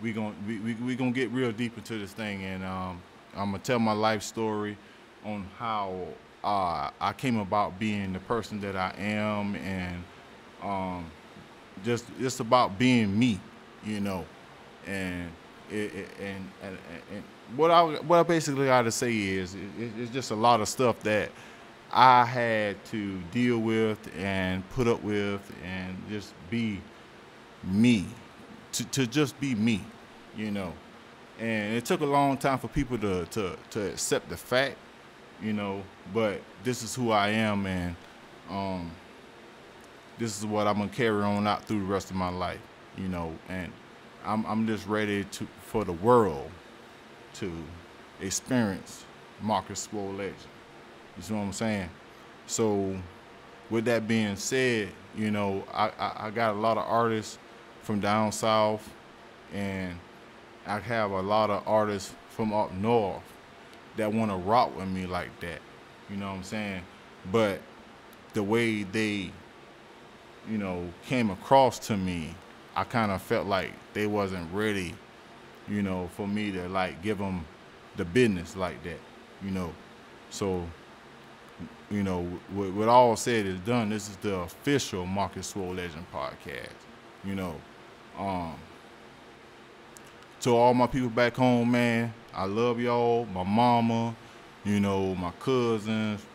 we gonna get real deep into this thing, and I'm gonna tell my life story on how I came about being the person that I am, and um, just about being me, you know, and and what I basically got to say is it's just a lot of stuff that I had to deal with and put up with and just be me, to just be me, you know. And it took a long time for people to accept the fact, you know, but this is who I am, and um, this is what I'm gonna carry on out through the rest of my life, you know. And I'm just ready to for the world to experience Marcus Swolegend. You see what I'm saying? So with that being said, you know, I got a lot of artists from down south, and I have a lot of artists from up north that want to rock with me like that. You know what I'm saying? But the way they, you know, came across to me, I kind of felt like they wasn't ready, you know, for me to like give them the business like that, you know. So, you know, with all said is done, this is the official Marcus Swole Legend podcast. You know, um, to all my people back home, man, I love y'all. My mama, you know, my cousins,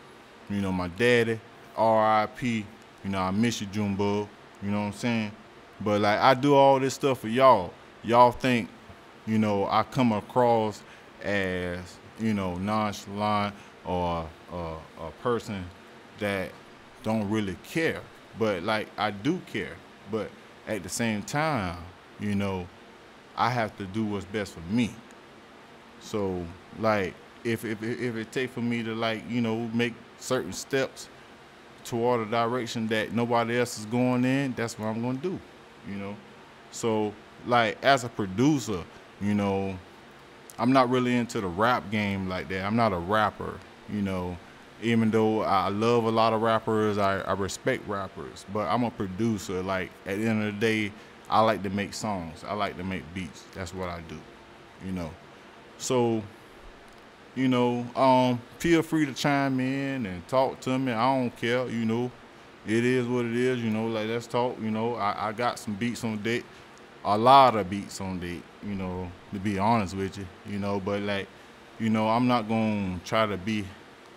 you know, my daddy, R.I.P. You know, I miss you, Junebug. You know what I'm saying? But like, I do all this stuff for y'all. Y'all think, you know, I come across as, you know, nonchalant or a person that don't really care. But like, I do care. But at the same time, you know, I have to do what's best for me. So like, if it take for me to like, you know, make certain steps toward a direction that nobody else is going in, that's what I'm gonna do, you know. So like, as a producer, you know, I'm not really into the rap game like that. I'm not a rapper, you know. Even though I love a lot of rappers, I respect rappers, but I'm a producer. Like, at the end of the day, I like to make songs. I like to make beats. That's what I do, you know. So, you know, feel free to chime in and talk to me. I don't care, you know. It is what it is, you know. Like, let's talk. You know, I got some beats on deck, a lot of beats on deck, you know, to be honest with you, you know. But like, you know, I'm not gonna try to be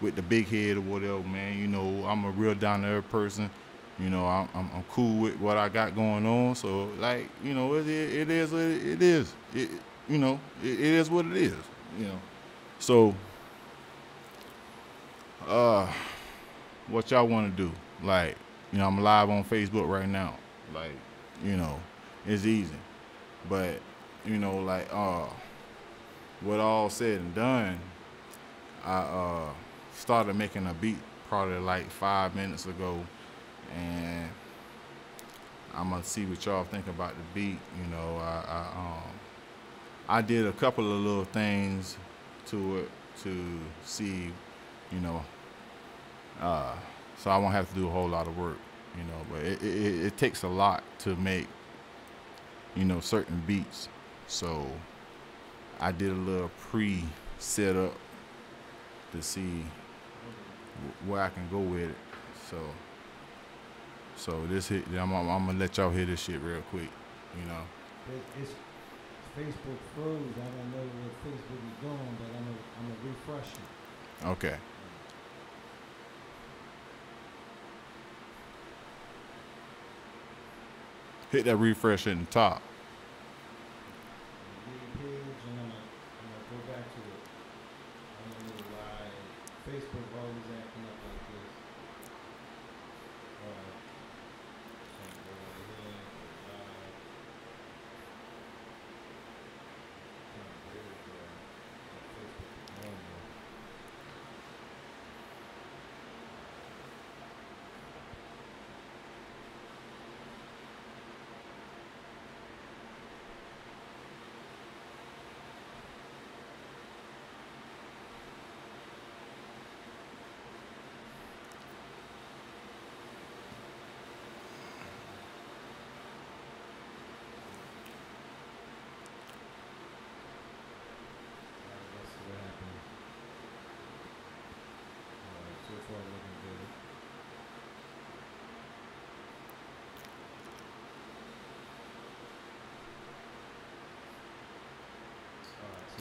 with the big head or whatever, man. You know, I'm a real down to earth person. You know, I'm cool with what I got going on. So like, you know, it is what it is. You know, it is what it is. You know. So, uh, what y'all want to do? Like, you know, I'm live on Facebook right now. Like, you know, it's easy. But, you know, like, what all said and done, I started making a beat probably like 5 minutes ago, and I'm gonna see what y'all think about the beat. You know, I did a couple of little things to it to see, you know, uh, so I won't have to do a whole lot of work, you know. But it takes a lot to make, you know, certain beats. So I did a little pre-setup to see where I can go with it. So, this hit. I'm gonna let y'all hear this shit real quick. You know. It's Facebook froze. I don't know what Facebook is doing, but I'm gonna refresh it. Okay. Hit that refresh at the top. Lead page, and I'm gonna go back to it. I don't know why Facebook always acting up like this. So I'm gonna go over here, go live. There we go. Facebook is normal.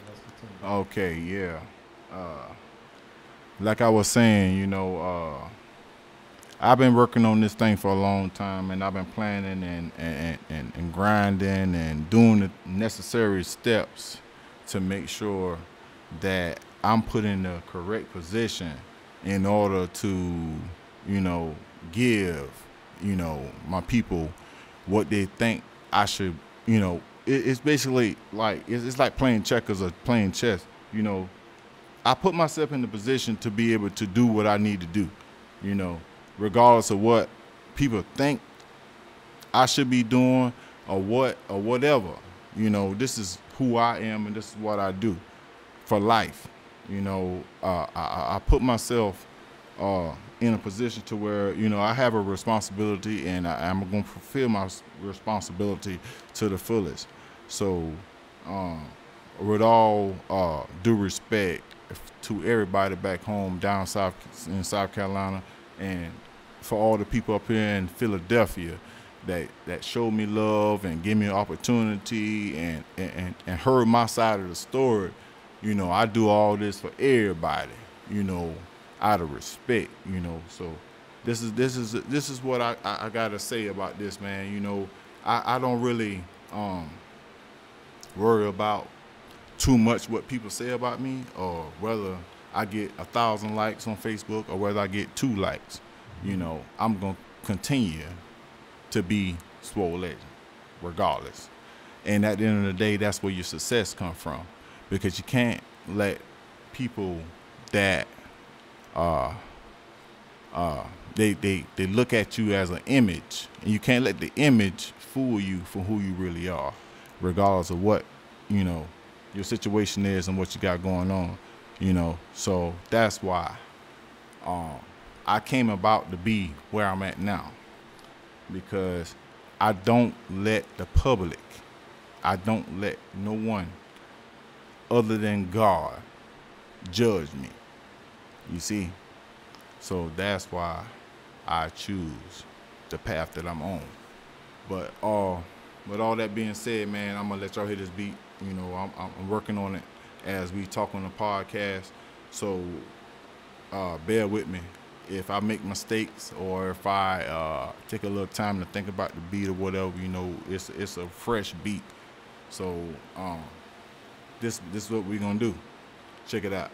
let's continue. Okay, yeah. Like I was saying, I've been working on this thing for a long time, and I've been planning and grinding and doing the necessary steps to make sure that I'm put in the correct position in order to, you know, give, my people what they think I should, it's basically like, it's like playing checkers or playing chess, you know. I put myself in the position to be able to do what I need to do, you know, regardless of what people think I should be doing or whatever. This is who I am and this is what I do for life. I put myself in a position to where, I have a responsibility and I'm going to fulfill my responsibility to the fullest. So, with all due respect to everybody back home down south in South Carolina, and for all the people up here in Philadelphia that showed me love and gave me an opportunity and heard my side of the story, I do all this for everybody, out of respect, So this is what I gotta say about this, man. I don't really worry about too much what people say about me, or whether I get 1,000 likes on Facebook or whether I get 2 likes. I'm gonna continue to be Swolegend, regardless. And at the end of the day, that's where your success come from, because you can't let people that they look at you as an image, and you can't let the image fool you for who you really are, regardless of what your situation is and what you got going on. So that's why I came about to be where I'm at now, because I don't let the public, I don't let no one other than God judge me. You see? So that's why I choose the path that I'm on. But with all that being said, man, I'm gonna let y'all hear this beat. I'm working on it as we talk on the podcast. So bear with me if I make mistakes, or if I take a little time to think about the beat or whatever. It's a fresh beat. So this is what we're gonna do. Check it out.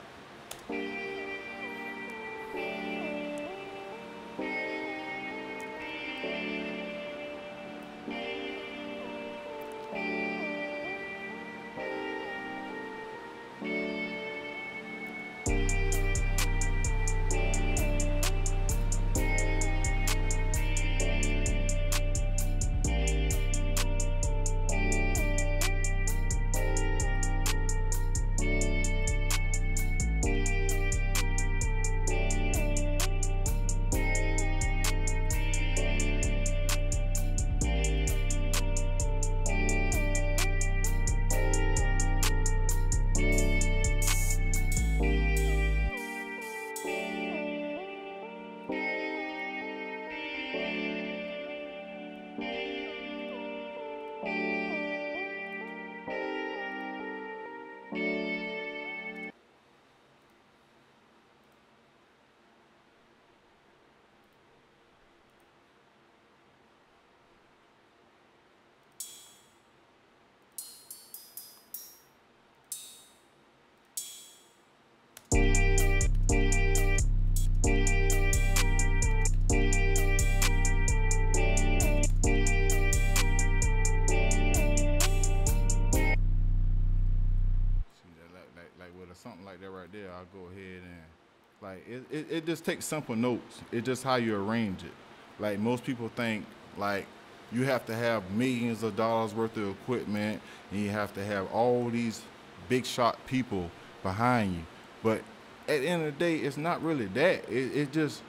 Something like that right there, I'll go ahead and it just takes simple notes. It's just how you arrange it. Like, most people think like you have to have millions of dollars worth of equipment and you have to have all these big shot people behind you. But at the end of the day, it's not really that. It's just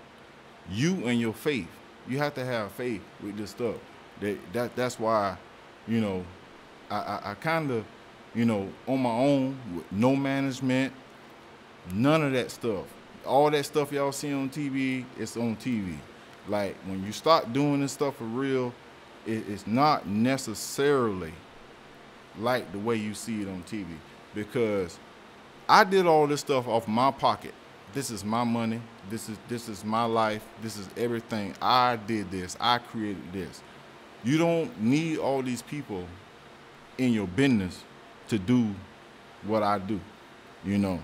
you and your faith. You have to have faith with this stuff. That's why, I kind of, on my own, with no management, none of that stuff. All that stuff y'all see on TV, it's on TV. Like, when you start doing this stuff for real, it's not necessarily like the way you see it on TV. because I did all this stuff off my pocket. This is my money. This is my life. This is everything. I did this. I created this. You don't need all these people in your business to do what I do. You know,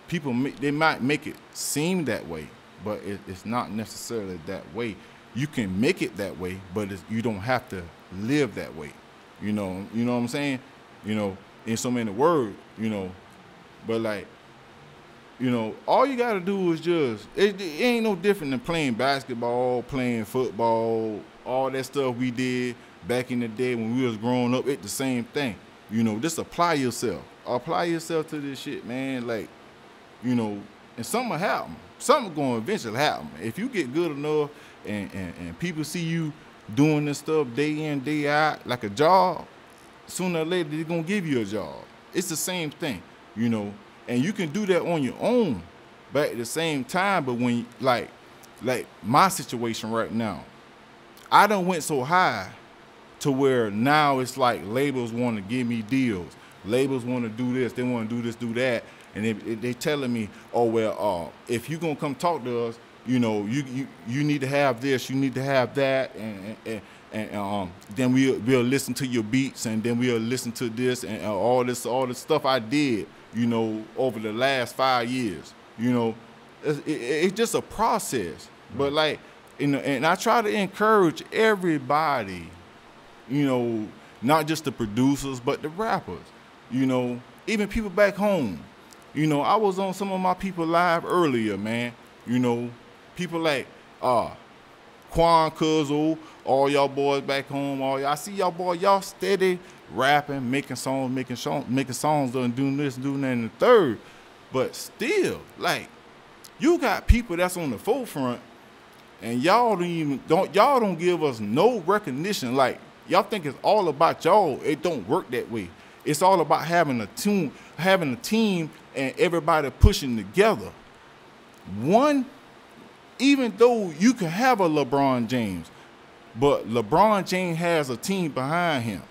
people they might make it seem that way, but it's not necessarily that way. You can make it that way, but you don't have to live that way. You know what I'm saying? You know, in so many words, you know, but like, you know, all you got to do is just, it ain't no different than playing basketball, playing football, all that stuff we did back in the day when we was growing up. It's the same thing. You know, just apply yourself. Apply yourself to this shit, man. Like, you know, and something will happen. Something going to eventually happen. If you get good enough and people see you doing this stuff day in, day out, like a job, sooner or later they're going to give you a job. It's the same thing, you know. And you can do that on your own, but at the same time, but when, like my situation right now, I done went so high to where now it's like labels want to give me deals. Labels want to do this, they want to do this, do that. And they telling me, oh, well, if you're going to come talk to us, you know, you need to have this, you need to have that, and then we'll listen to your beats, and then we'll listen to this, and all this stuff I did, you know, over the last 5 years. You know, it's just a process. But like, and I try to encourage everybody, you know, not just the producers, but the rappers, you know, even people back home. You know, I was on some of my people live earlier, man. You know, people like Quan Cuzzo, all y'all boys back home, all y'all. I see y'all boys, y'all steady rapping, making songs, and doing this, doing that, and the third. But still, like, you got people that's on the forefront, and y'all don't give us no recognition. Like, y'all think it's all about y'all. It don't work that way. It's all about having a team, and everybody pushing together. One, even though you can have a LeBron James, but LeBron James has a team behind him.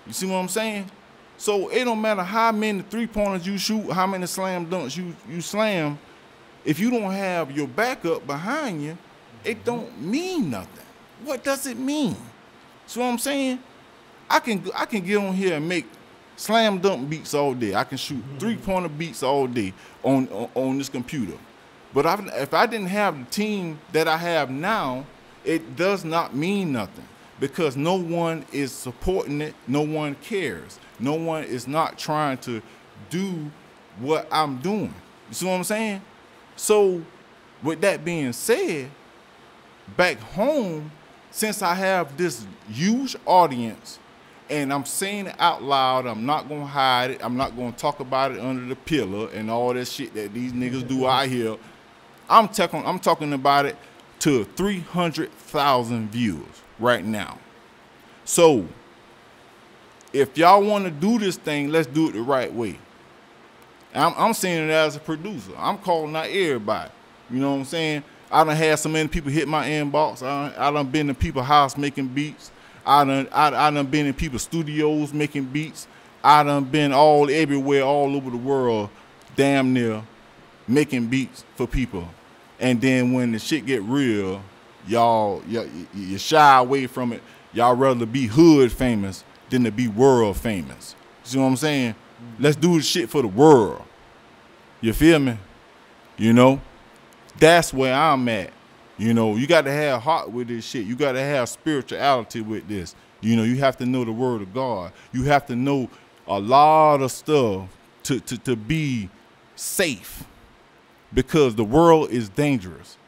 You see what I'm saying? So it don't matter how many three-pointers you shoot, how many slam dunks you slam, if you don't have your backup behind you, it don't mean nothing. What does it mean? See what I'm saying? I can get on here and make slam dunk beats all day. I can shoot three-pointer beats all day on this computer. But if I didn't have the team that I have now, it does not mean nothing, because no one is supporting it. No one cares. No one is not trying to do what I'm doing. You see what I'm saying? So with that being said, back home, since I have this huge audience, and I'm saying it out loud, I'm not going to hide it, I'm not going to talk about it under the pillow and all that shit that these niggas do out here. I'm talking about it to 300,000 viewers right now. So if y'all want to do this thing, let's do it the right way. I'm saying it as a producer. I'm calling out everybody. You know what I'm saying? I done had so many people hit my inbox. I done been to people's house making beats. I done been in people's studios making beats. I done been everywhere, all over the world, damn near, making beats for people. And then when the shit get real, you shy away from it. Y'all rather be hood famous than to be world famous. You see what I'm saying? Let's do the shit for the world. You feel me? You know? That's where I'm at. You know, you got to have heart with this shit. You got to have spirituality with this. You know, you have to know the word of God. You have to know a lot of stuff to be safe, because the world is dangerous.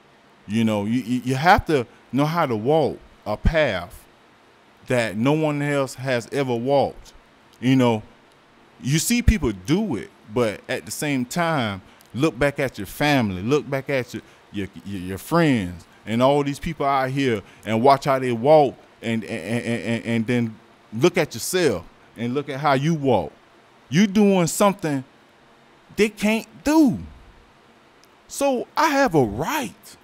You know, you have to know how to walk a path that no one else has ever walked. You know, you see people do it, but at the same time, look back at your family, look back at your friends and all these people out here, and watch how they walk, and then look at yourself and look at how you walk. You doing something they can't do. So I have a right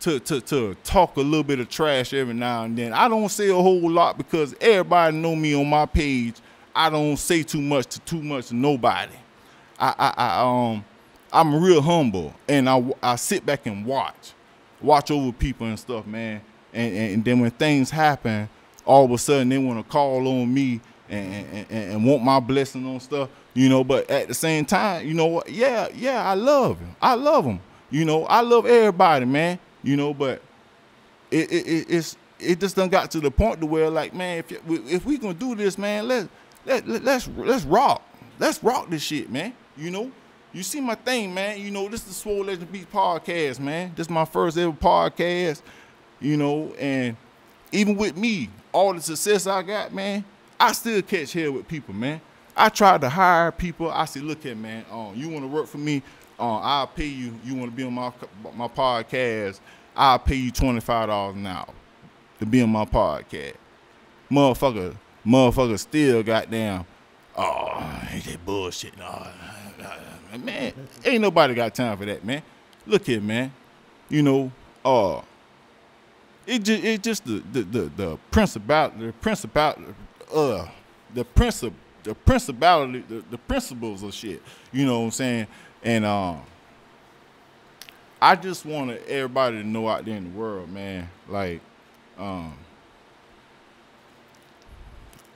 to talk a little bit of trash every now and then. I don't say a whole lot because everybody know me on my page. I don't say too much to nobody. I'm real humble, and I sit back and watch over people and stuff, man. And then when things happen, all of a sudden they want to call on me and want my blessing on stuff, you know. But at the same time, you know what? Yeah, I love him. I love him. You know, I love everybody, man. You know, but it just done got to the point to where, like, man, if we gonna do this, man, let's rock. Let's rock this shit, man. You know, you see my thing, man. You know, this is the Swolegend Beats podcast, man. This is my first ever podcast. You know, and even with me, all the success I got, man, I still catch hell with people, man. I try to hire people. I say, look here, man, you want to work for me? I'll pay you. You want to be on my podcast? I'll pay you $25 an hour to be on my podcast. Motherfucker still goddamn, ain't that bullshit. Man, ain't nobody got time for that, man. Look here, man. You know, It just the principles of shit. You know what I'm saying? And I just want everybody to know out there in the world, man. Like,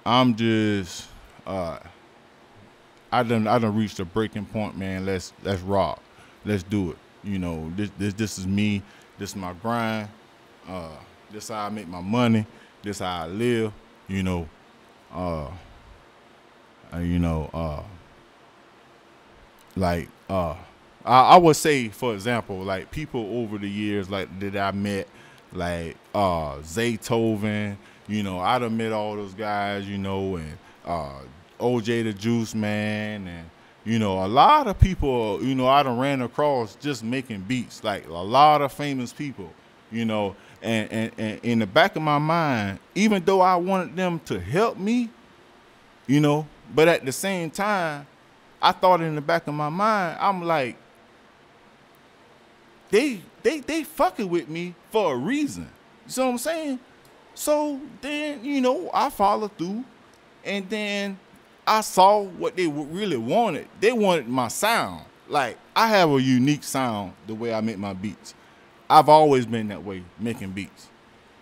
I'm just I done reached a breaking point, man. Let's rock. Let's do it. You know, this is me. This is my grind. This how I make my money. This how I live. You know, I would say, for example, like people over the years, like that I met, like Zaytoven. You know, I done met all those guys. You know, and OJ the Juice Man, and you know, a lot of people. You know, I done ran across just making beats. Like a lot of famous people. You know, and in the back of my mind, even though I wanted them to help me, you know, but at the same time, I thought in the back of my mind, I'm like, they fucking with me for a reason. You see what I'm saying? So then, you know, I followed through, and then I saw what they really wanted. They wanted my sound. Like, I have a unique sound the way I make my beats. I've always been that way, making beats,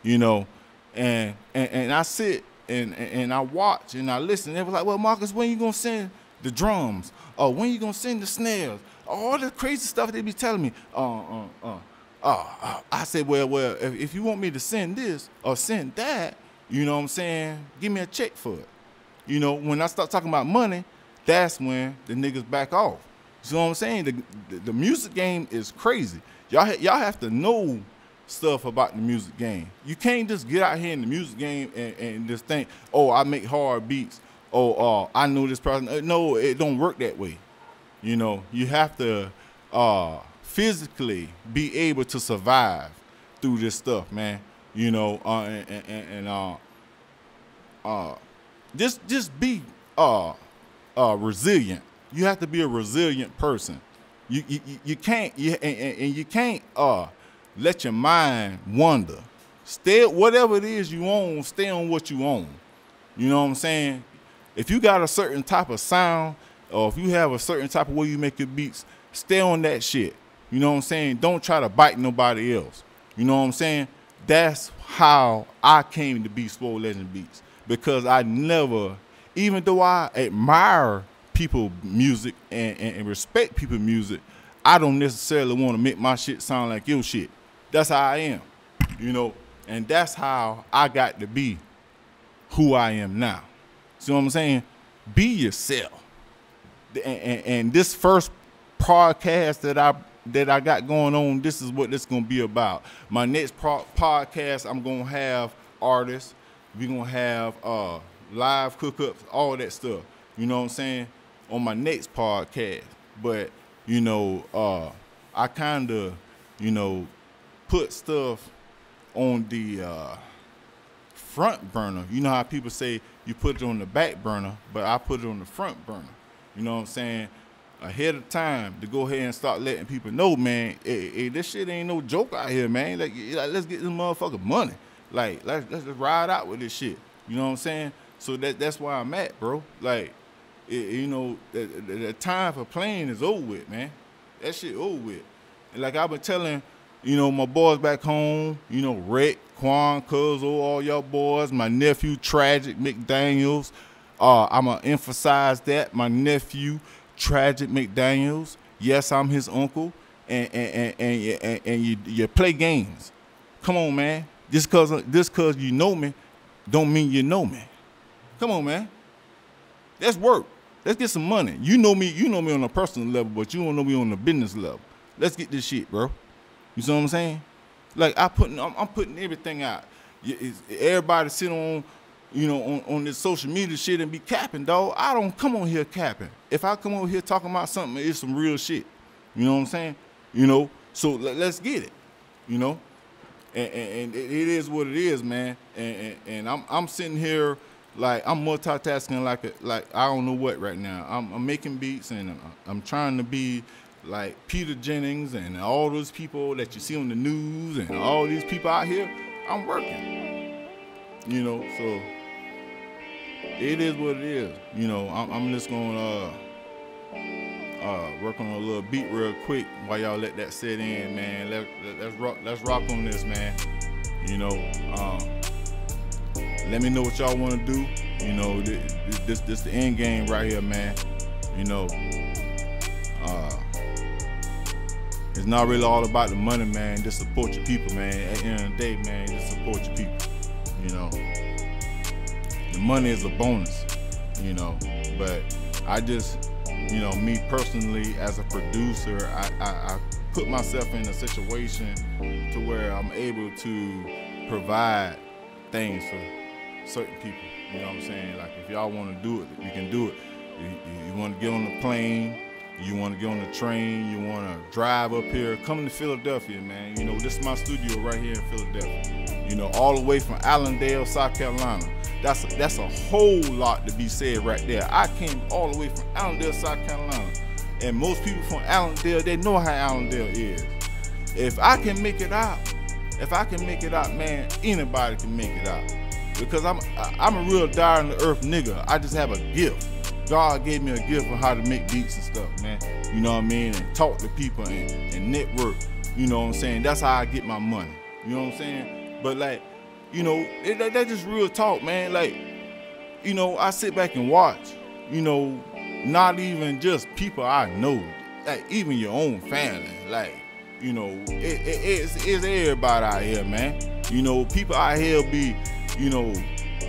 you know, and I sit and I watch and I listen. They were like, well, Marcus, when you gonna send the drums? Oh, when you gonna send the snares? All the crazy stuff they be telling me. I said, well, if you want me to send this or send that, you know what I'm saying, give me a check for it. You know, when I start talking about money, that's when the niggas back off. You know what I'm saying? The music game is crazy. Y'all have to know stuff about the music game. You can't just get out here in the music game and just think, oh, I make hard beats. Oh, I know this person. No, it don't work that way. You know, you have to physically be able to survive through this stuff, man. You know, just be resilient. You have to be a resilient person. You can't let your mind wander. Stay whatever it is you own. Stay on what you own. You know what I'm saying? If you got a certain type of sound, or if you have a certain type of way you make your beats, stay on that shit. You know what I'm saying? Don't try to bite nobody else. You know what I'm saying? That's how I came to be Swolegend Beats, because I never, even though I admire people music and respect people music, I don't necessarily want to make my shit sound like your shit. That's how I am, you know, and that's how I got to be who I am now. See what I'm saying? Be yourself. And this first podcast that I got going on, this is what this gonna be about. My next podcast, I'm gonna have artists. We're gonna have live cook-ups, all that stuff. You know what I'm saying? On my next podcast. But, you know, I kind of, you know, put stuff on the front burner. You know how people say you put it on the back burner, but I put it on the front burner. You know what I'm saying? Ahead of time to go ahead and start letting people know, man, hey, this shit ain't no joke out here, man. Like let's get this motherfucker money. Like, let's just ride out with this shit. You know what I'm saying? So that's where I'm at, bro. Like, you know, the time for playing is over with, man. That shit over with. And like I've been telling, you know, my boys back home, you know, Rick, Quan, Cuzzo, all y'all boys, my nephew, Tragic McDaniels. I'm going to emphasize that. My nephew, Tragic McDaniels. Yes, I'm his uncle. And you play games. Come on, man. Just cause you know me don't mean you know me. Come on, man. Let's work. Let's get some money. You know me on a personal level, but you don't know me on the business level. Let's get this shit, bro. You see what I'm saying? Like I'm putting everything out. Everybody sit on, you know, on this social media shit and be capping, dog. I don't come on here capping. If I come over here talking about something, it's some real shit. You know what I'm saying? You know, so let's get it. You know, and it is what it is, man. And I'm sitting here like I'm multitasking like I don't know what right now. I'm making beats and I'm trying to be like Peter Jennings and all those people that you see on the news and all these people out here. I'm working. You know, so it is what it is. You know, I'm just gonna work on a little beat real quick while y'all let that set in, man. Let's rock on this, man. You know, let me know what y'all want to do. You know, this the end game right here, man. You know, it's not really all about the money, man. Just support your people, man. At the end of the day, man, just support your people. You know, the money is a bonus. You know, but I just, you know, me personally as a producer, I put myself in a situation to where I'm able to provide things for certain people. You know what I'm saying? Like if y'all want to do it, you can do it. You want to get on the plane, you want to get on the train, you want to drive up here, come to Philadelphia, man. You know, this is my studio right here in Philadelphia. You know, all the way from Allendale, South Carolina. That's a whole lot to be said right there. I came all the way from Allendale, South Carolina. And most people from Allendale, they know how Allendale is. If I can make it out, man, anybody can make it out. Because I'm a real die-on-the-earth nigga. I just have a gift. God gave me a gift for how to make beats and stuff, man. You know what I mean? And talk to people and network. You know what I'm saying? That's how I get my money. You know what I'm saying? But like, you know, that's just real talk, man. Like, you know, I sit back and watch, you know, not even just people I know, like even your own family. Like, you know, it's everybody out here, man. You know, people out here be, you know,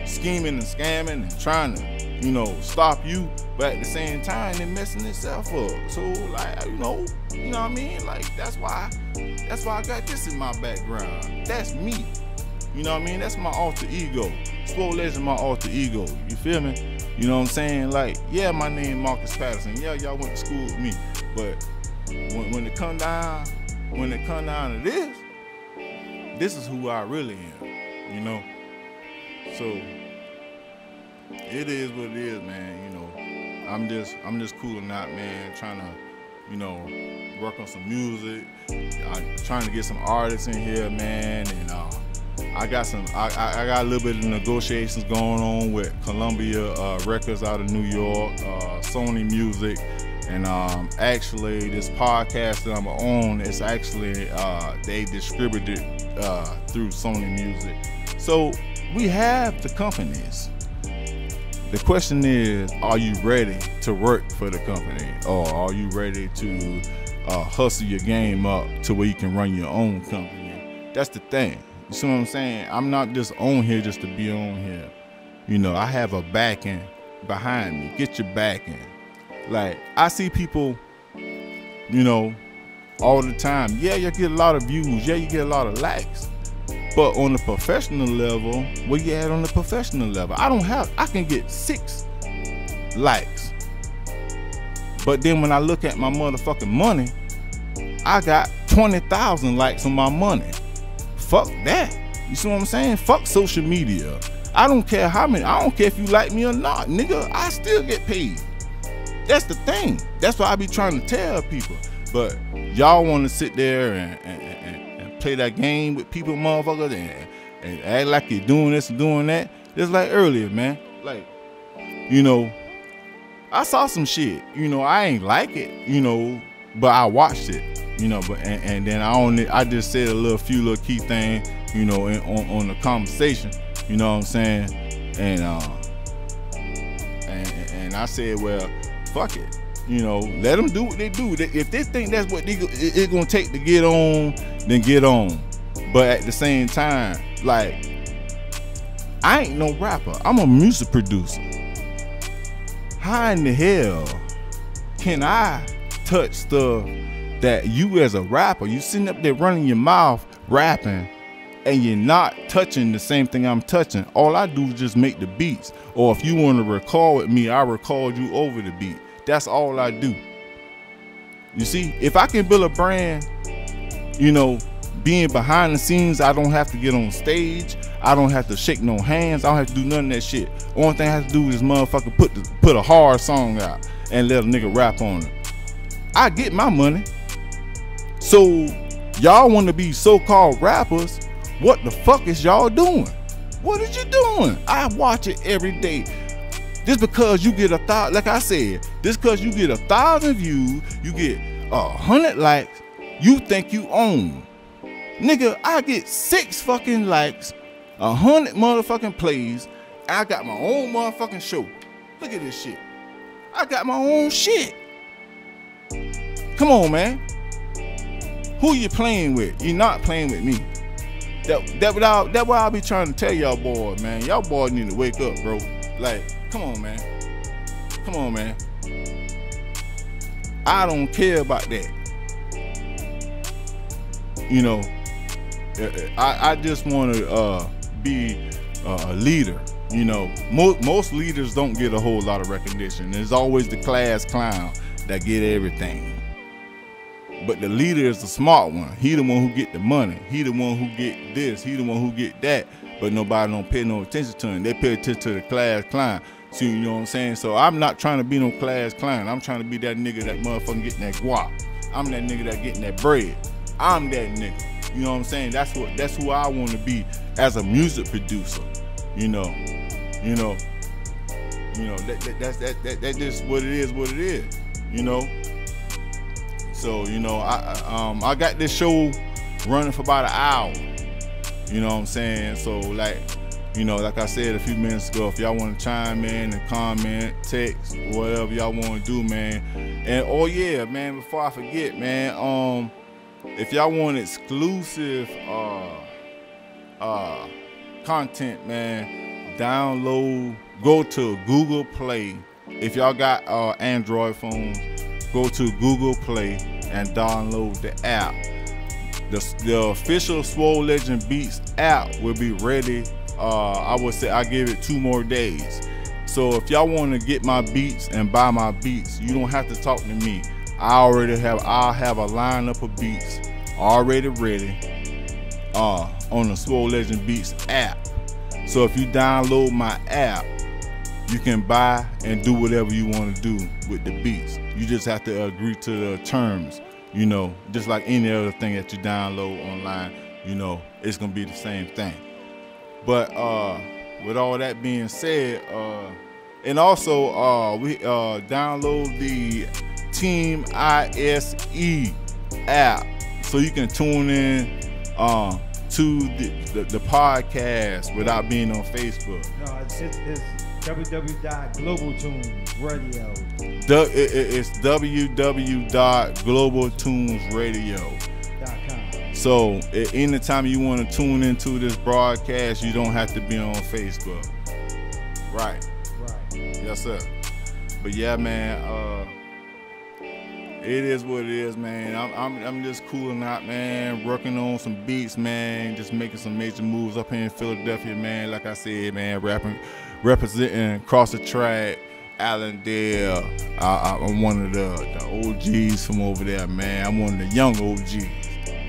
scheming and scamming and trying to, you know, stop you, but at the same time they're messing themselves up. So like, you know what I mean? Like that's why I got this in my background. That's me. You know what I mean? That's my alter ego. Swolegend, my alter ego. You feel me? You know what I'm saying? Like, yeah, my name Marcus Patterson. Yeah, y'all went to school with me. But when it come down to this is who I really am. You know? So it is what it is, man. You know, I'm just cooling out, man, trying to, you know, work on some music. I'm trying to get some artists in here, man, and I got a little bit of negotiations going on with Columbia Records out of New York, Sony Music, and actually this podcast that I'm on is actually they distribute it through Sony Music. So we have the companies. The question is, are you ready to work for the company, or are you ready to hustle your game up to where you can run your own company? That's the thing. You see what I'm saying? I'm not just on here just to be on here. You know, I have a backing behind me. Get your backing. Like, I see people, you know, all the time. Yeah, you get a lot of views. Yeah, you get a lot of likes. But on the professional level, where you at on the professional level? I can get 6 likes. But then when I look at my motherfucking money, I got 20,000 likes on my money. Fuck that. You see what I'm saying? Fuck social media. I don't care how many. I don't care if you like me or not, nigga. I still get paid. That's the thing. That's what I be trying to tell people. But y'all want to sit there and play that game with people, motherfuckers, and act like you're doing this and doing that. Just like earlier, man. Like, you know, I saw some shit, you know, I ain't like it, you know, but I watched it, you know, but and then I just said a few little key things, you know, on the conversation, you know what I'm saying, and I said, well, fuck it, you know, let them do what they do. If they think that's what it's gonna take to get on, then get on. But at the same time, like, I ain't no rapper. I'm a music producer. How in the hell can I touch stuff that you as a rapper, you sitting up there running your mouth rapping, and you're not touching the same thing I'm touching? All I do is just make the beats. Or if you want to record with me, I record you over the beat. That's all I do. You see, if I can build a brand, you know, being behind the scenes, I don't have to get on stage. I don't have to shake no hands. I don't have to do none of that shit. Only thing I have to do is motherfucker put a hard song out and let a nigga rap on it. I get my money. So y'all want to be so-called rappers, what the fuck is y'all doing? What is you doing? I watch it every day. Just because you get like I said, just because you get 1,000 views, you get 100 likes, you think you own. Nigga, I get 6 fucking likes, 100 motherfucking plays. I got my own motherfucking show. Look at this shit. I got my own shit. Come on, man. Who you playing with? You're not playing with me. That's what I'll be trying to tell y'all boys, man. Y'all boys need to wake up, bro. Like, come on, man. Come on, man. I don't care about that. You know, I just want to be a leader. You know, most leaders don't get a whole lot of recognition. There's always the class clown that get everything. But the leader is the smart one. He the one who get the money. He the one who get this. He the one who get that. But nobody don't pay no attention to him. They pay attention to the class clown. So you know what I'm saying? So I'm not trying to be no class clown. I'm trying to be that nigga that motherfucking getting that guap. I'm that nigga that getting that bread. I'm that nigga. You know what I'm saying? That's who I want to be as a music producer. You know. That's just what it is. You know. So, you know, I got this show running for about an hour. You know what I'm saying? So, like, you know, like I said a few minutes ago, if y'all want to chime in and comment, text, whatever y'all want to do, man. And oh yeah, man, before I forget, man, if y'all want exclusive content, man, download, go to Google Play. If y'all got Android phones, go to Google Play and download the app. The official Swolegend Beats app will be ready. I would say I give it 2 more days. So if y'all want to get my beats and buy my beats, you don't have to talk to me. I'll have a lineup of beats already ready on the Swolegend Beats app. So if you download my app, you can buy and do whatever you want to do with the beats. You just have to agree to the terms, you know, just like any other thing that you download online, you know, it's gonna be the same thing. But with all that being said, and also we download the Team ISE app so you can tune in to the podcast without being on Facebook. No, it's www.globaltunesradio. It's www.globaltunesradio.com. So anytime you want to tune into this broadcast, you don't have to be on Facebook. Right. Yes, sir. But yeah, man, it is what it is, man. I'm just cooling out, man, working on some beats, man, just making some major moves up here in Philadelphia, man. Like I said, man, representing across the track, Allendale. I'm one of the OGs from over there, man. I'm one of the young OGs,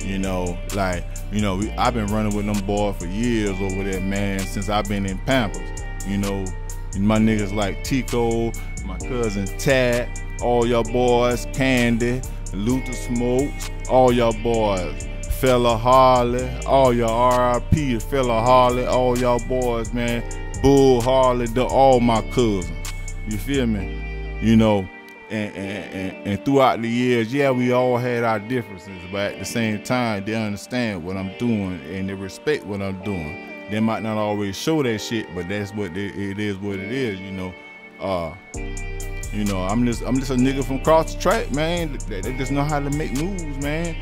you know. Like, you know, I've been running with them boys for years over there, man, since I've been in Pampers, you know. And my niggas like Tico, my cousin Tat, all y'all boys, Candy, Luther Smokes, all y'all boys, Fella Harley, all y'all RIP, Fella Harley, all y'all boys, man. Bull, Harley, all my cousins. You feel me? You know, and throughout the years, yeah, we all had our differences, but at the same time, they understand what I'm doing and they respect what I'm doing. They might not always show that shit, but that's what it is. What it is, you know. You know, I'm just a nigga from across the track, man. They just know how to make moves, man.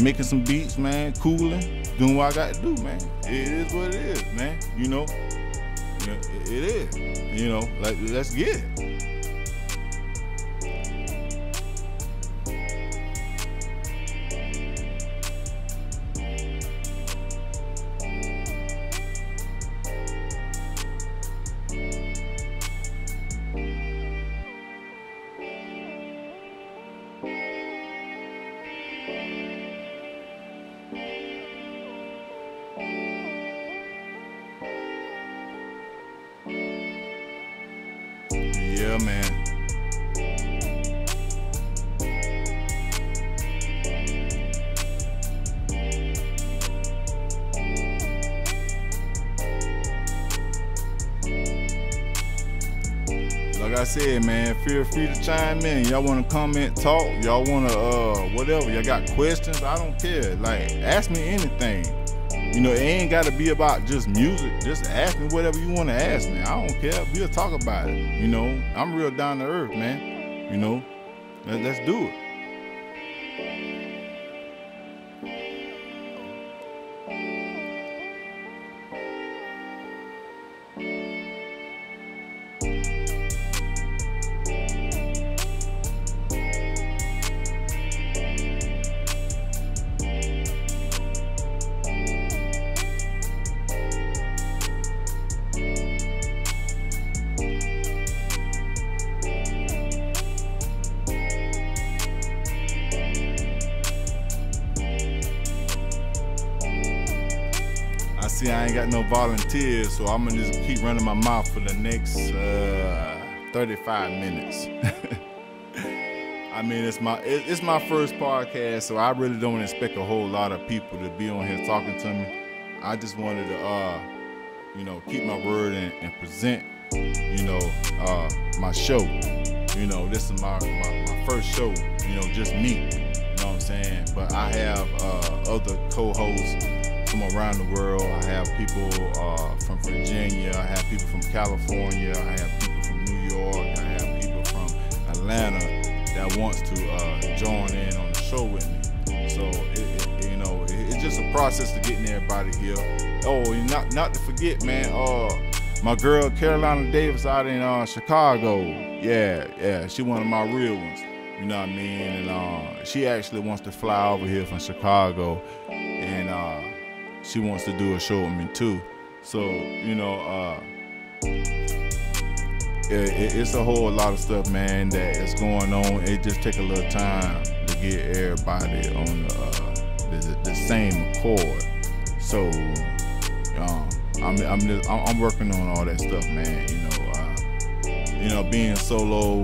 Making some beats, man. Cooling, doing what I got to do, man. It is what it is, man. You know, it is. You know, like, let's get it. Yeah, man. Like I said, man, feel free to chime in. Y'all want to comment, talk, y'all want to whatever, y'all got questions, I don't care. Like, ask me anything. You know, it ain't got to be about just music. Just ask me whatever you want to ask me. I don't care. We'll talk about it. You know, I'm real down to earth, man. You know, let's do it. See, I ain't got no volunteers, so I'm gonna just keep running my mouth for the next 35 minutes. I mean, it's my first podcast, so I really don't expect a whole lot of people to be on here talking to me. I just wanted to, you know, keep my word and present, you know, my show. You know, this is my first show, you know, just me. You know what I'm saying? But I have other co-hosts from around the world. I have people from Virginia, I have people from California, I have people from New York, I have people from Atlanta that wants to join in on the show with me. So you know, it's just a process to getting everybody here. Oh, and not to forget, man, my girl Carolina Davis out in Chicago. Yeah, she one of my real ones. You know what I mean? And she actually wants to fly over here from Chicago, and she wants to do a show with me too. So, you know, it's a whole lot of stuff, man, that is going on. It just take a little time to get everybody on the same accord. So, I'm working on all that stuff, man. You know, being solo,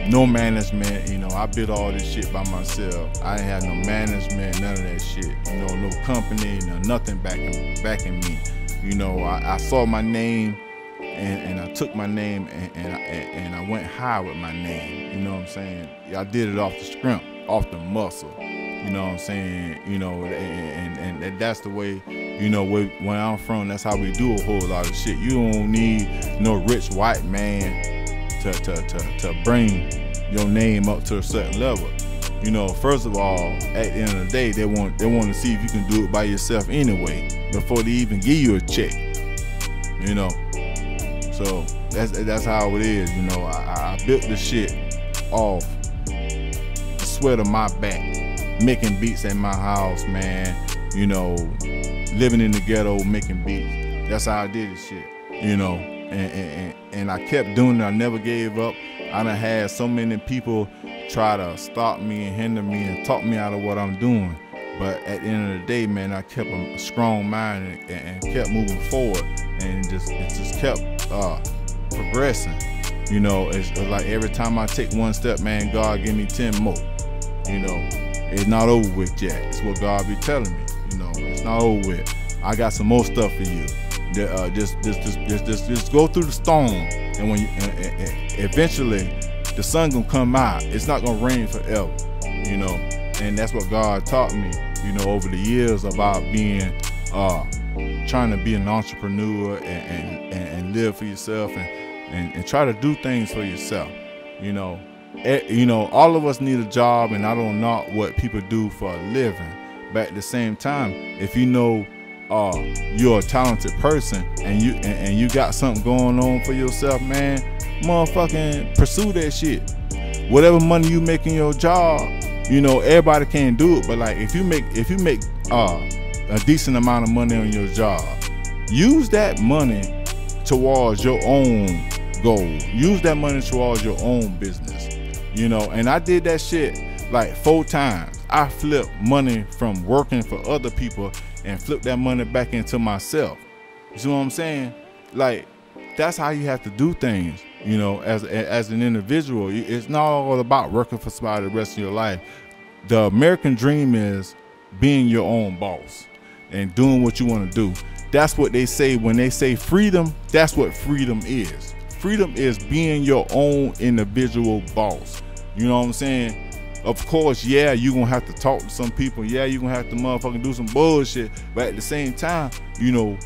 no management, you know, I built all this shit by myself. I didn't have no management, none of that shit. You know, no company, nothing backing me. You know, I saw my name and I took my name and I went high with my name. You know what I'm saying? I did it off the scrimp, off the muscle. You know what I'm saying? You know, and that's the way, you know, where I'm from, that's how we do a whole lot of shit. You don't need no rich white man to bring your name up to a certain level. You know, first of all, at the end of the day, they want to see if you can do it by yourself anyway before they even give you a check. You know, so that's how it is. You know, I built this shit off the sweat of my back, making beats at my house, man. You know, living in the ghetto, making beats. That's how I did this shit. You know. And I kept doing it. I never gave up. I done had so many people try to stop me and hinder me and talk me out of what I'm doing. But at the end of the day, man, I kept a strong mind and kept moving forward, and it just kept progressing. You know, it's like every time I take one step, man, God give me 10 more. You know, it's not over with yet. It's what God be telling me. You know, it's not over with. I got some more stuff for you. Just go through the storm, and when eventually the sun gonna come out. It's not gonna rain forever, you know. And that's what God taught me, you know, over the years about being trying to be an entrepreneur and live for yourself and try to do things for yourself, you know. You know, all of us need a job, and I don't know what people do for a living, but at the same time, if you know you're a talented person and you got something going on for yourself, man, motherfucking pursue that shit. Whatever money you make in your job, you know, everybody can't do it, but like if you make a decent amount of money on your job, use that money towards your own goal. Use that money towards your own business, you know. And I did that shit like 4 times. I flipped money from working for other people and flipped that money back into myself. You see what I'm saying? Like, that's how you have to do things, you know, as an individual. It's not all about working for somebody the rest of your life. The American dream is being your own boss and doing what you want to do. That's what they say when they say freedom. That's what freedom is. Freedom is being your own individual boss. You know what I'm saying? Of course, yeah, you're gonna have to talk to some people. Yeah, you're gonna have to motherfucking do some bullshit. But at the same time, you know,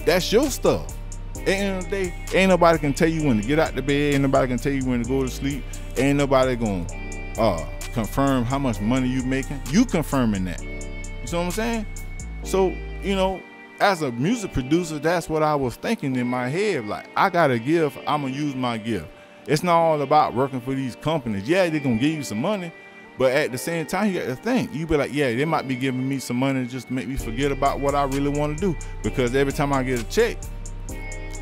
that's your stuff. At the end of the day, ain't nobody can tell you when to get out the bed. Ain't nobody can tell you when to go to sleep. Ain't nobody gonna confirm how much money you making. You confirming that. You see what I'm saying? So, you know, as a music producer, that's what I was thinking in my head. Like, I got a gift, I'm gonna use my gift. It's not all about working for these companies. Yeah, they're gonna give you some money, but at the same time, you got to think. You be like, yeah, they might be giving me some money just to make me forget about what I really want to do. Because every time I get a check,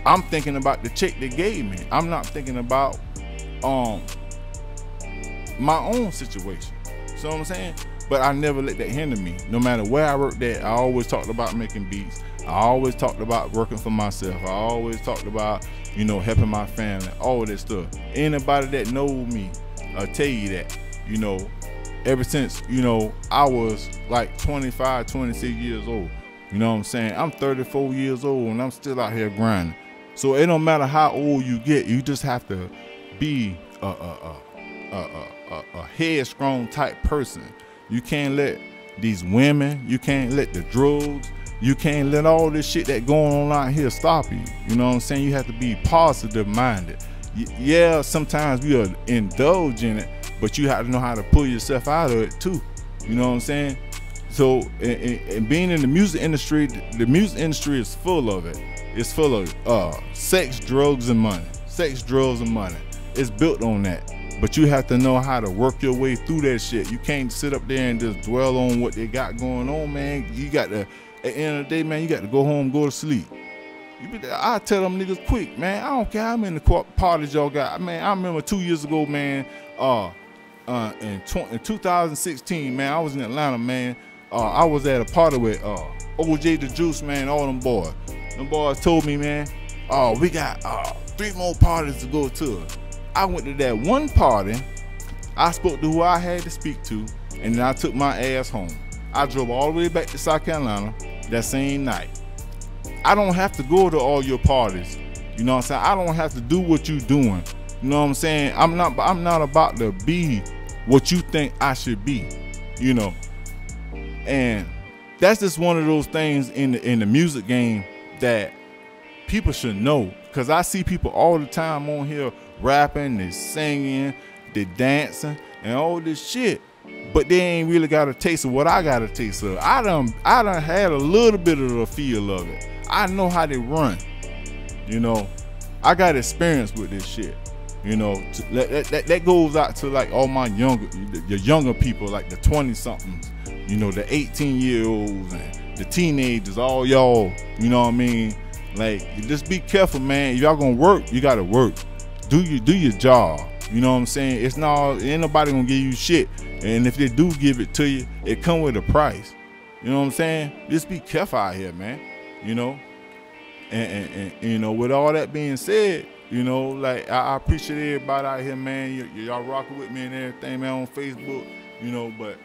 I'm thinking about the check they gave me. I'm not thinking about my own situation. You know what I'm saying? But I never let that hinder me. No matter where I worked at, I always talked about making beats. I always talked about working for myself. I always talked about, you know, helping my family, all of that stuff. Anybody that knows me, I'll tell you that, you know, ever since, you know, I was like 25, 26 years old. You know what I'm saying? I'm 34 years old and I'm still out here grinding. So it don't matter how old you get, you just have to be a headstrong type person. You can't let these women, you can't let the drugs, you can't let all this shit that going on out here stop you. You know what I'm saying? You have to be positive minded. Yeah, sometimes we are indulge in it, but you have to know how to pull yourself out of it too. You know what I'm saying? So, and being in the music industry is full of it. It's full of sex, drugs, and money. Sex, drugs, and money. It's built on that. But you have to know how to work your way through that shit. You can't sit up there and just dwell on what they got going on, man. You got to, at the end of the day, man, you got to go home, go to sleep. I tell them niggas quick, man. I don't care how many parties y'all got. Man, I remember 2 years ago, man, in 2016, man, I was in Atlanta, man. I was at a party with OJ the Juice, man, all them boys. Them boys told me, man, we got 3 more parties to go to. I went to that one party. I spoke to who I had to speak to, and then I took my ass home. I drove all the way back to South Carolina that same night. I don't have to go to all your parties. You know what I'm saying? I don't have to do what you doing. You know what I'm saying? I'm not about to be what you think I should be, you know. And that's just one of those things in the music game that people should know. Cause I see people all the time on here rapping, they singing, they dancing, and all this shit. But they ain't really got a taste of what I got a taste of. I done had a little bit of the feel of it. I know how they run. You know, I got experience with this shit. You know, that goes out to like all my younger people, like the 20-somethings, you know, the 18-year-olds and the teenagers, all y'all, you know what I mean? Like, just be careful, man. If y'all gonna work, you gotta work. Do your job. You know what I'm saying? Ain't nobody gonna give you shit. And if they do give it to you, it come with a price. You know what I'm saying? Just be careful out here, man. You know? And you know, with all that being said, you know, like I appreciate everybody out here, man. Y'all rocking with me and everything, man, on Facebook, you know, but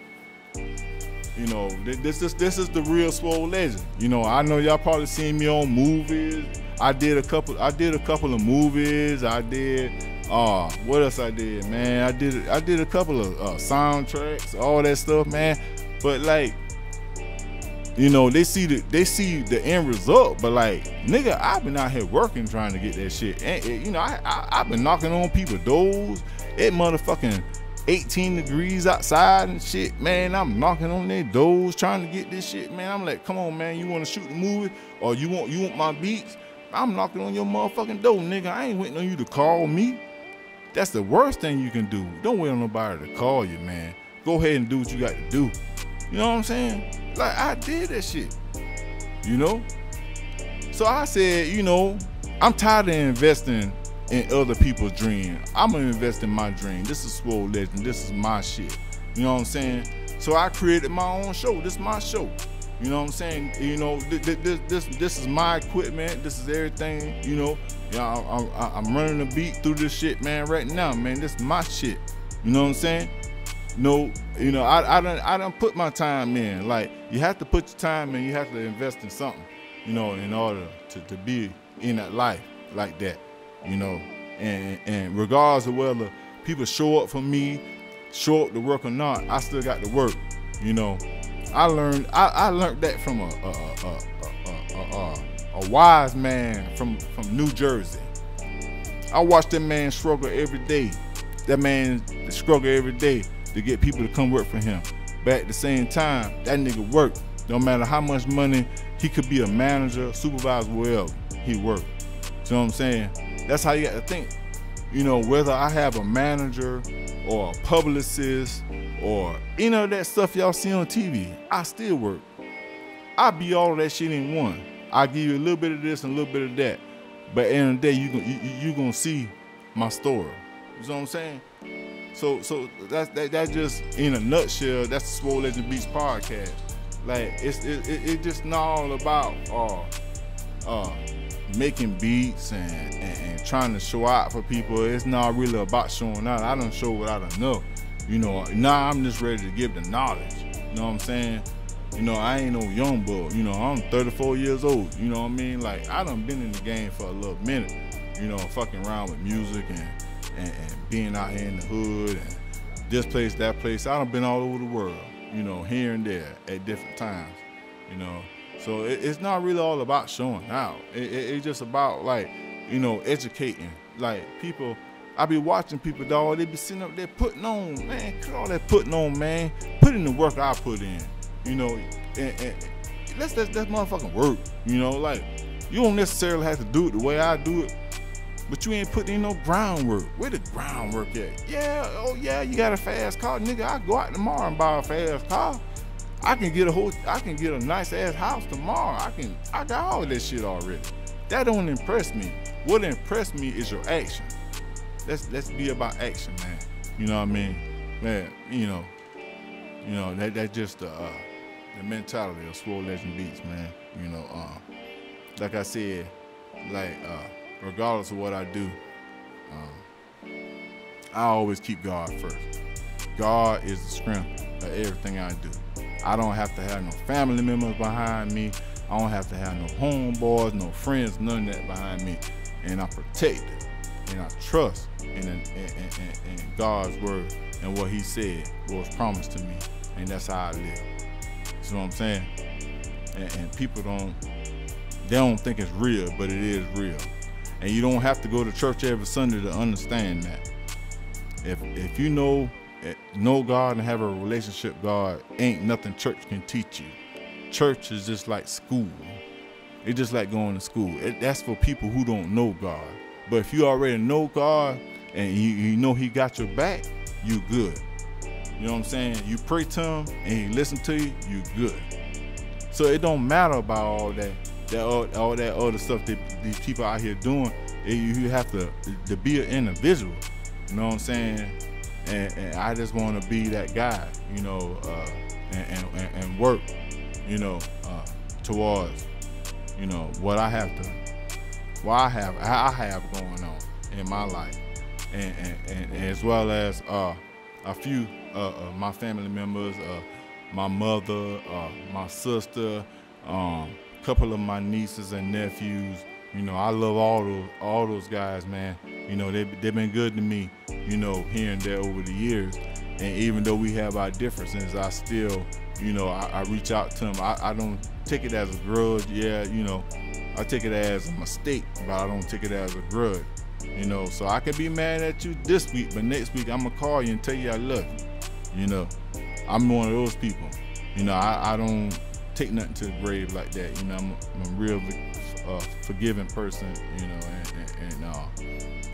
You know, this is the real Swolegend. You know, I know y'all probably seen me on movies. I did a couple of movies. I did what else I did, man? I did a couple of soundtracks, all that stuff, man. But like, you know, they see the end result, but like, nigga, I've been out here working trying to get that shit. And you know, I've been knocking on people's doors. It motherfucking 18 degrees outside and shit, man. I'm knocking on their doors trying to get this shit, man. I'm like, come on, man, you want to shoot the movie or you want my beats? I'm knocking on your motherfucking door, nigga. I ain't waiting on you to call me. That's the worst thing you can do. Don't wait on nobody to call you, man. Go ahead and do what you got to do. You know what I'm saying? Like, I did that shit, you know? So I said, you know, I'm tired of investing in other people's dreams. I'm gonna invest in my dream. This is Swolegend. This is my shit. You know what I'm saying? So I created my own show. This is my show. You know what I'm saying? You know, this is my equipment. This is everything. You know, I'm running the beat through this shit, man. Right now, man. This is my shit. You know what I'm saying? No, you know, I done put my time in. Like, you have to put your time in. You have to invest in something. You know, in order to be in that life like that. You know, and regardless of whether people show up for me, show up to work or not, I still got to work. You know, I learned that from a wise man from New Jersey. I watched that man struggle every day. That man struggle every day to get people to come work for him. But at the same time, that nigga worked. No matter how much money, he could be a manager, supervisor, wherever he worked. You know what I'm saying? That's how you got to think. You know, whether I have a manager or a publicist or any of that stuff y'all see on TV, I still work. I be all of that shit in one. I give you a little bit of this and a little bit of that. But at the end of the day, you gonna see my story. You know what I'm saying? So that's just in a nutshell. That's the Swolegend Beats podcast. Like, it just not all about making beats and trying to show out for people. It's not really about showing out. I done show what I done know. You know, now I'm just ready to give the knowledge. You know what I'm saying? You know, I ain't no young bull. You know, I'm 34 years old. You know what I mean? Like, I done been in the game for a little minute. You know, fucking around with music and being out here in the hood and this place, that place. I done been all over the world. You know, here and there at different times. You know. So it's not really all about showing out. It's just about, like, you know, educating. Like, people, I be watching people, dog, they be sitting up there putting on, man, cut all that putting on, man. Put in the work I put in, you know, and that's motherfucking work, you know, like, you don't necessarily have to do it the way I do it, but you ain't putting in no groundwork. Where the groundwork at? Yeah, oh yeah, you got a fast car, nigga, I go out tomorrow and buy a fast car. I can get a nice ass house tomorrow. I got all of that shit already. That don't impress me. What impressed me is your action. Let's be about action, man. You know what I mean? Man, you know, that's just the mentality of Swolegend Beats, man. You know, like I said, like, regardless of what I do, I always keep God first. God is the strength of everything I do. I don't have to have no family members behind me. I don't have to have no homeboys, no friends, none of that behind me. And I protect it, and I trust in God's word and what He said, what was promised to me, and that's how I live. You know what I'm saying? And people don't think it's real, but it is real. And you don't have to go to church every Sunday to understand that. If you know God and have a relationship with God, ain't nothing church can teach you. Church is just like school. It's just like going to school. That's for people who don't know God. But if you already know God and you know He got your back, you good. You know what I'm saying? You pray to Him and He listen to you, you good. So it don't matter about all that other stuff that these people out here doing. You have to be an individual. You know what I'm saying? And I just want to be that guy, you know, and work, you know, towards, you know, what I have going on in my life, and as well as a few my family members, my mother, my sister, couple of my nieces and nephews. You know, I love all those guys, man. You know, they've been good to me, you know, here and there over the years. And even though we have our differences, I still, you know, I reach out to them. I don't take it as a grudge. Yeah, you know, I take it as a mistake, but I don't take it as a grudge. You know, so I can be mad at you this week, but next week I'm gonna call you and tell you I love you. You know, I'm one of those people. You know, I don't take nothing to the grave like that. You know, I'm a real forgiving person. You know, and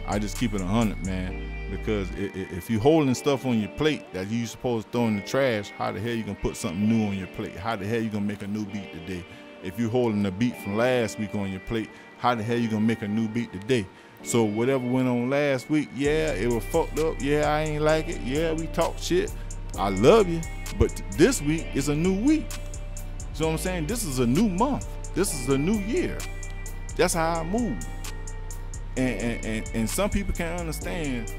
I just keep it 100, man. Because if you holding stuff on your plate that you supposed to throw in the trash, how the hell you gonna put something new on your plate? How the hell you gonna make a new beat today? If you holding a beat from last week on your plate, how the hell you gonna make a new beat today? So whatever went on last week, yeah, it was fucked up. Yeah, I ain't like it. Yeah, we talk shit. I love you, but this week is a new week. So what I'm saying, this is a new month. This is a new year. That's how I move. And some people can't understand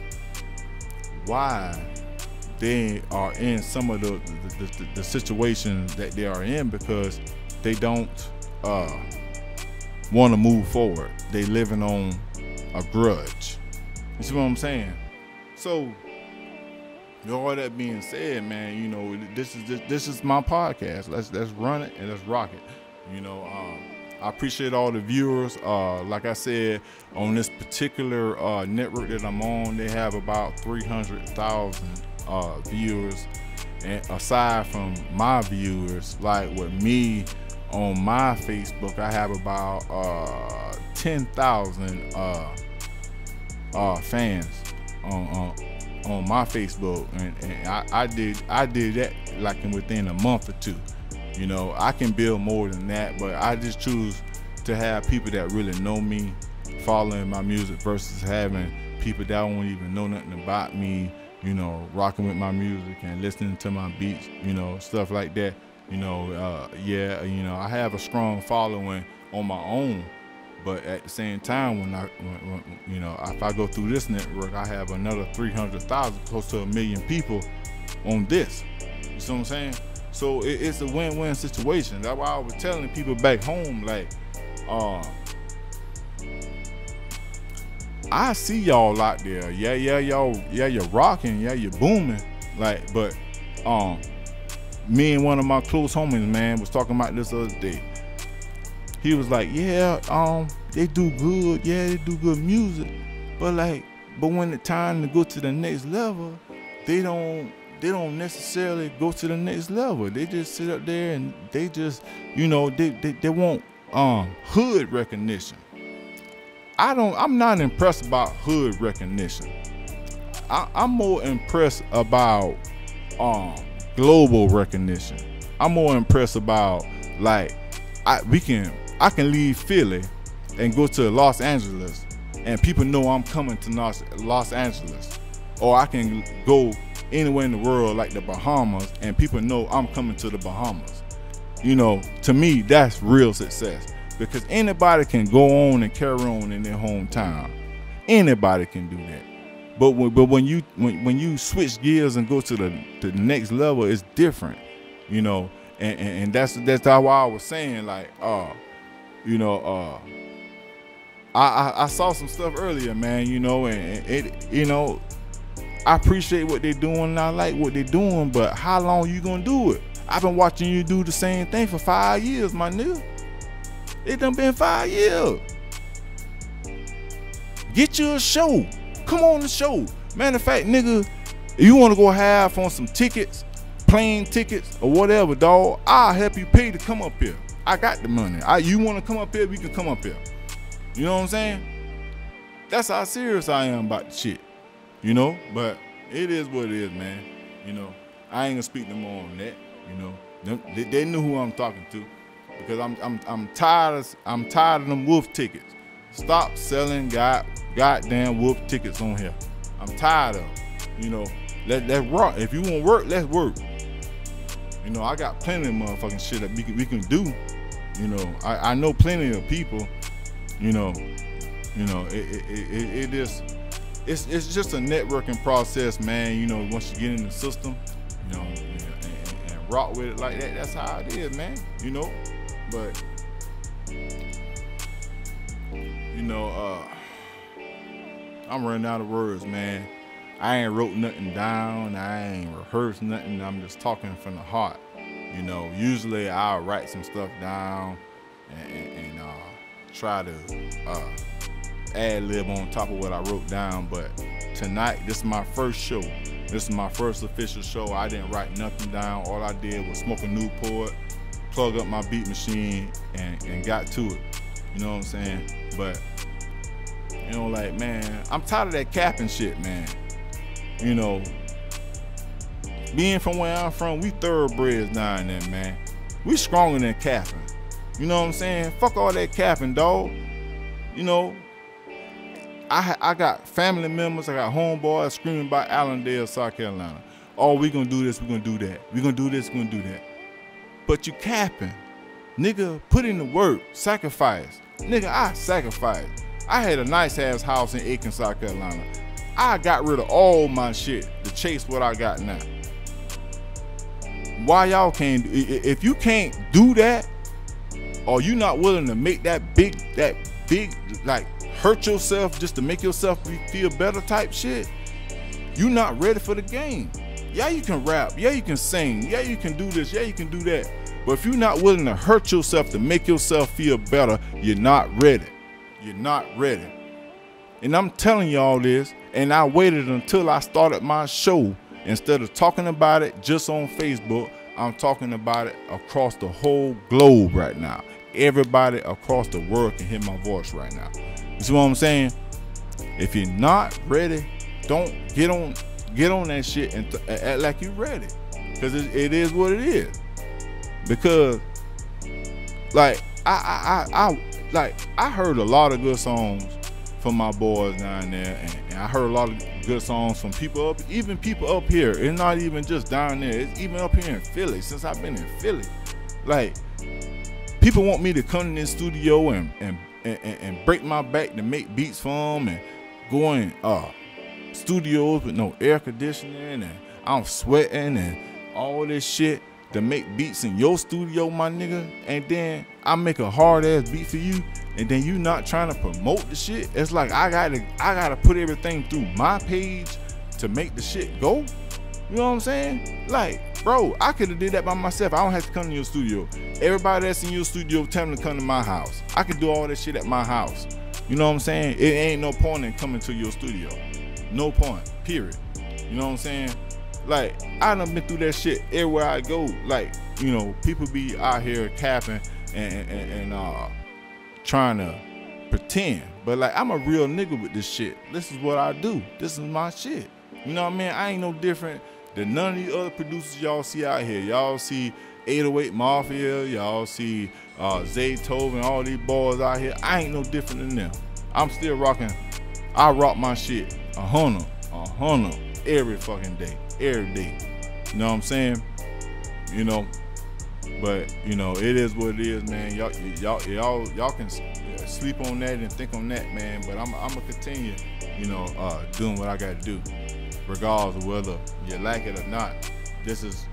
why they are in some of the situations that they are in, because they don't want to move forward. They living on a grudge. You see what I'm saying? So, with all that being said, man, you know, this is my podcast. Let's run it and let's rock it. You know, I appreciate all the viewers. Like I said, on this particular network that I'm on, they have about 300,000 viewers. And aside from my viewers, like with me on my Facebook, I have about 10,000 fans on my Facebook, and I did that like within a month or two. You know, I can build more than that, but I just choose to have people that really know me following my music versus having people that don't even know nothing about me, you know, rocking with my music and listening to my beats, you know, stuff like that. You know, yeah, you know, I have a strong following on my own, but at the same time, when you know, if I go through this network, I have another 300,000, close to 1 million people on this. You see what I'm saying? So it's a win-win situation. That's why I was telling people back home, like, I see y'all out there. Yeah, y'all, yeah, you're rocking, yeah, you're booming. Like, but me and one of my close homies, man, was talking about this the other day. He was like, yeah, they do good, yeah, they do good music, but when it's time to go to the next level, they don't necessarily go to the next level. They just sit up there and they just, you know, they want hood recognition. I'm not impressed about hood recognition. I'm more impressed about global recognition. I'm more impressed about, like, I can leave Philly and go to Los Angeles and people know I'm coming to Los Angeles. Or I can go anywhere in the world like the Bahamas and people know I'm coming to the Bahamas. You know, to me, that's real success, because anybody can go on and carry on in their hometown. Anybody can do that. But when you switch gears and go to the next level, it's different. You know, and that's how I was saying, like, you know, I saw some stuff earlier, man, you know, and it, you know, I appreciate what they're doing and I like what they're doing, but how long you gonna do it? I've been watching you do the same thing for 5 years, my nigga. It done been 5 years. Get you a show. Come on the show. Matter of fact, nigga, if you wanna go half on some tickets, plane tickets or whatever, dog, I'll help you pay to come up here. I got the money. You wanna come up here, we can come up here. You know what I'm saying? That's how serious I am about the shit. You know, but it is what it is, man. You know, I ain't gonna speak no more on that. You know, they knew who I'm talking to, because I'm tired of them wolf tickets. Stop selling goddamn wolf tickets on here. I'm tired of it. You know, let's rock. If you want work, let's work. You know, I got plenty of motherfucking shit that we can do. You know, I know plenty of people. You know, it is. It's just a networking process, man. You know, once you get in the system, you know, and rock with it like that. That's how it is, man. You know, but you know, I'm running out of words, man. I ain't wrote nothing down. I ain't rehearsed nothing. I'm just talking from the heart. You know, usually I'll write some stuff down and try to ad-lib on top of what I wrote down. But tonight, this is my first show. This is my first official show. I didn't write nothing down. All I did was smoke a Newport, plug up my beat machine, and got to it. You know what I'm saying? But, you know, like, man, I'm tired of that capping shit, man. You know, being from where I'm from, we thoroughbreds now and then, man. We stronger than capping. You know what I'm saying? Fuck all that capping, dog. You know, I got family members, I got homeboys screaming about Allendale, South Carolina. Oh, we gonna do this, we gonna do that. We gonna do this, we gonna do that. But you capping. Nigga, put in the work, sacrifice. Nigga, I sacrificed. I had a nice ass house in Aiken, South Carolina. I got rid of all my shit to chase what I got now. Why y'all can't, if you can't do that, or you not willing to make that big, like, hurt yourself just to make yourself feel better type shit, you not ready for the game. Yeah, you can rap, yeah, you can sing, yeah, you can do this, yeah, you can do that. But if you're not willing to hurt yourself to make yourself feel better, you're not ready. You're not ready. And I'm telling y'all this, and I waited until I started my show. Instead of talking about it just on Facebook, I'm talking about it across the whole globe right now. Everybody across the world can hear my voice right now. You see what I'm saying? If you're not ready, don't get on that shit and act like you're ready. Because it is what it is. Because, like, I heard a lot of good songs from my boys down there, and I heard a lot of good songs from people up, even people up here. It's not even just down there, it's even up here in Philly. Since I've been in Philly, like, people want me to come in this studio and break my back to make beats for them, and go in studios with no air conditioning, and I'm sweating and all this shit to make beats in your studio, my nigga. And then I make a hard ass beat for you, and then you not trying to promote the shit. It's like I gotta put everything through my page to make the shit go. You know what I'm saying? Like, bro, I could have did that by myself. I don't have to come to your studio. Everybody that's in your studio, tell them to come to my house. I could do all that shit at my house. You know what I'm saying? It ain't no point in coming to your studio. No point, period. You know what I'm saying? Like, I done been through that shit everywhere I go. Like, you know, people be out here capping and trying to pretend. But, like, I'm a real nigga with this shit. This is what I do. This is my shit. You know what I mean? I ain't no different than none of these other producers y'all see out here. Y'all see 808 Mafia. Y'all see Zaytoven, all these boys out here. I ain't no different than them. I'm still rocking. I rock my shit 100 every fucking day. Every day. You know what I'm saying? You know, but you know, it is what it is, man. Y'all can sleep on that and think on that, man. But I'm gonna continue, you know, doing what I gotta do, regardless of whether you like it or not. This is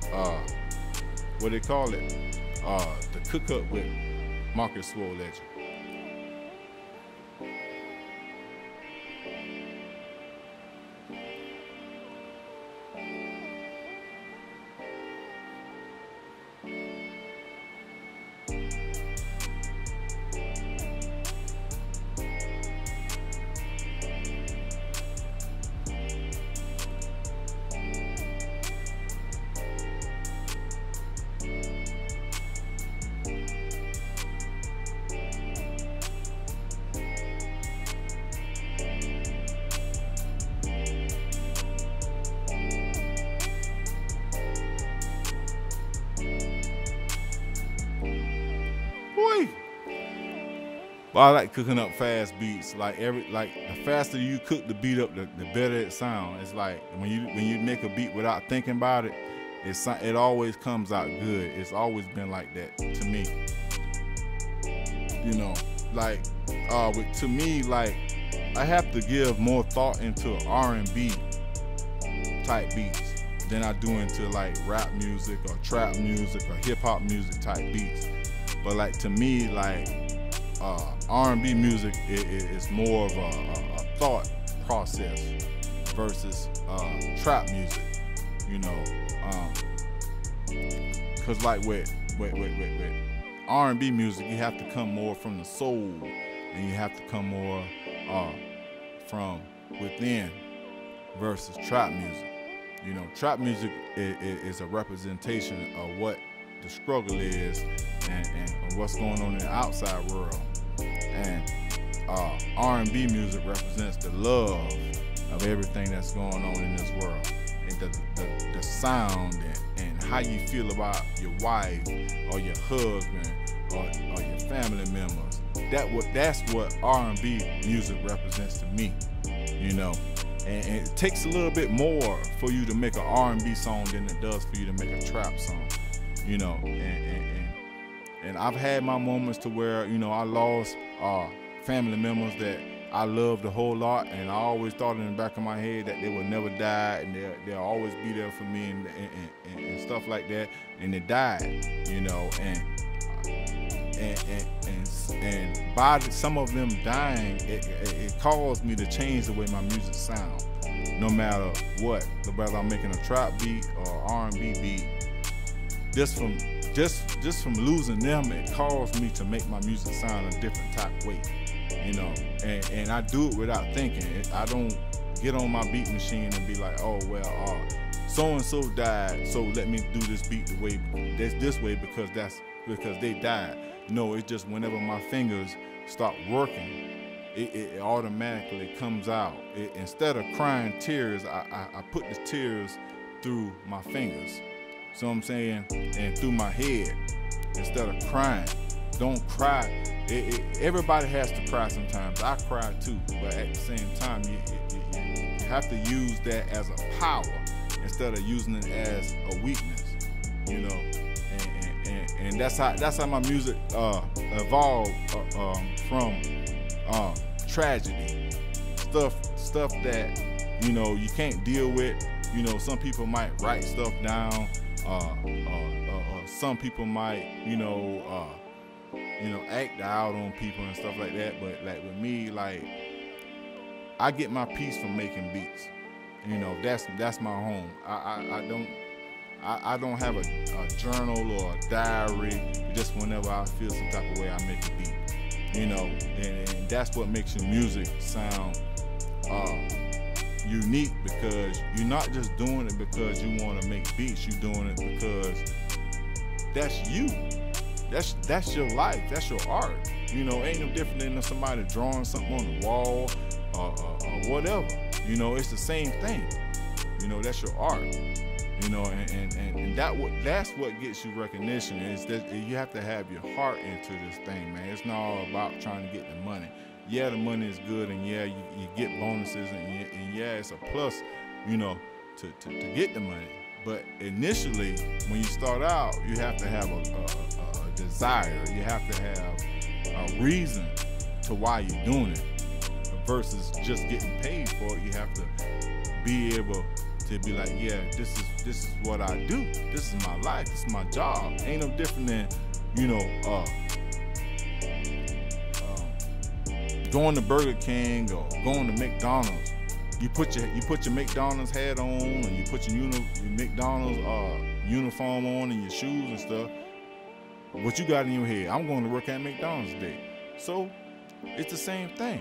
what they call it, the cook up with wit Swolegend. But I like cooking up fast beats. Like the faster you cook the beat up, the better it sounds. It's like when you make a beat without thinking about it, it always comes out good. It's always been like that to me. You know, like to me, like I have to give more thought into R&B type beats. than I do into like rap music or trap music or hip hop music type beats. But like to me, like R&B music is more of a thought process versus trap music, you know. Cause like with R&B music, you have to come more from the soul, and you have to come more from within versus trap music. You know, trap music is a representation of what the struggle is and what's going on in the outside world. And R&B music represents the love of everything that's going on in this world, and the sound and how you feel about your wife or your husband or your family members. That's what R&B music represents to me, you know. And it takes a little bit more for you to make an R&B song than it does for you to make a trap song, you know. And I've had my moments to where, you know, I lost family members that I loved a whole lot, and I always thought in the back of my head that they would never die, and they'll always be there for me and stuff like that. And they died, you know, and by some of them dying, it caused me to change the way my music sounds. No matter what, whether I'm making a trap beat or R&B beat, just from losing them, it caused me to make my music sound a different type of way, you know. And I do it without thinking. I don't get on my beat machine and be like, oh well, so and so died, so let me do this beat the way this way because they died. No, it's just whenever my fingers start working, it automatically comes out. Instead of crying tears, I put the tears through my fingers. So I'm saying, and through my head, instead of crying. Don't cry. Everybody has to cry sometimes. I cry too, but at the same time, you have to use that as a power instead of using it as a weakness, you know. And that's how my music evolved from tragedy, stuff that, you know, you can't deal with. You know, some people might write stuff down. Some people might, you know, act out on people and stuff like that. But like with me, like I get my peace from making beats. You know, that's my home. I don't have a journal or a diary. Just whenever I feel some type of way, I make a beat. You know, and that's what makes your music sound unique, because you're not just doing it because you want to make beats. You're doing it because that's you. That's your life. That's your art. You know, ain't no different than somebody drawing something on the wall or whatever. You know, it's the same thing. You know, that's your art. You know, and that's what gets you recognition. Is that you have to have your heart into this thing, man. It's not all about trying to get the money. Yeah, the money is good, and yeah, you get bonuses, and yeah, it's a plus, you know, to get the money. But initially, when you start out, you have to have a desire. You have to have a reason to why you're doing it, versus just getting paid for it. You have to be able to be like, yeah, this is what I do. This is my life. This is my job. Ain't no different than, you know, going to Burger King or going to McDonald's. You put your McDonald's hat on, and you put your McDonald's uniform on, and your shoes and stuff. What you got in your head? I'm going to work at McDonald's today. So it's the same thing.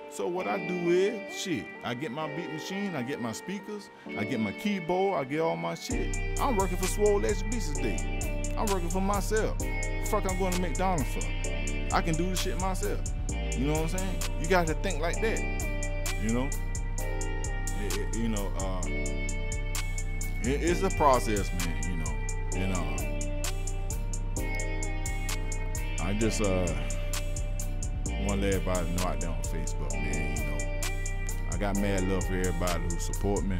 So what I do is, shit, I get my beat machine, I get my speakers, I get my keyboard, I get all my shit. I'm working for Swolegend Beats today. I'm working for myself. The fuck I'm going to McDonald's for? I can do the shit myself. You know what I'm saying? You got to think like that. You know? It's a process, man. You know. I just want to let everybody know out there on Facebook, man. You know, I got mad love for everybody who support me.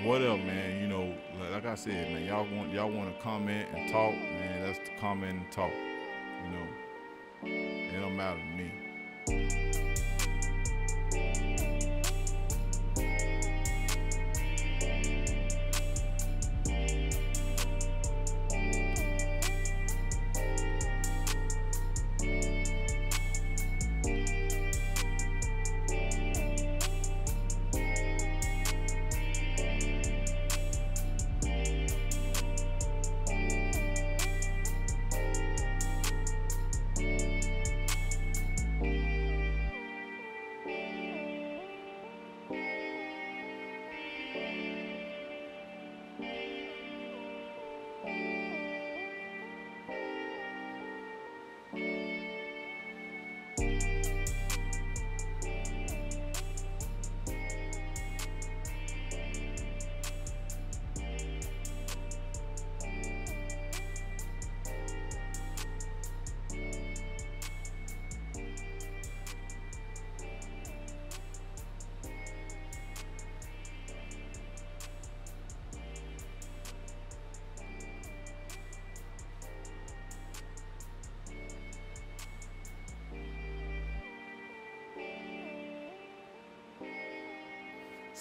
What up, man? You know, like I said, man, y'all want to comment and talk, man. That's the comment and talk. You know, it don't matter to me.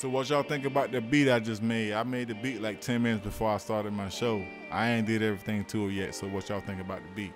So what y'all think about the beat I just made? I made the beat like 10 minutes before I started my show. I ain't did everything to it yet, so what y'all think about the beat?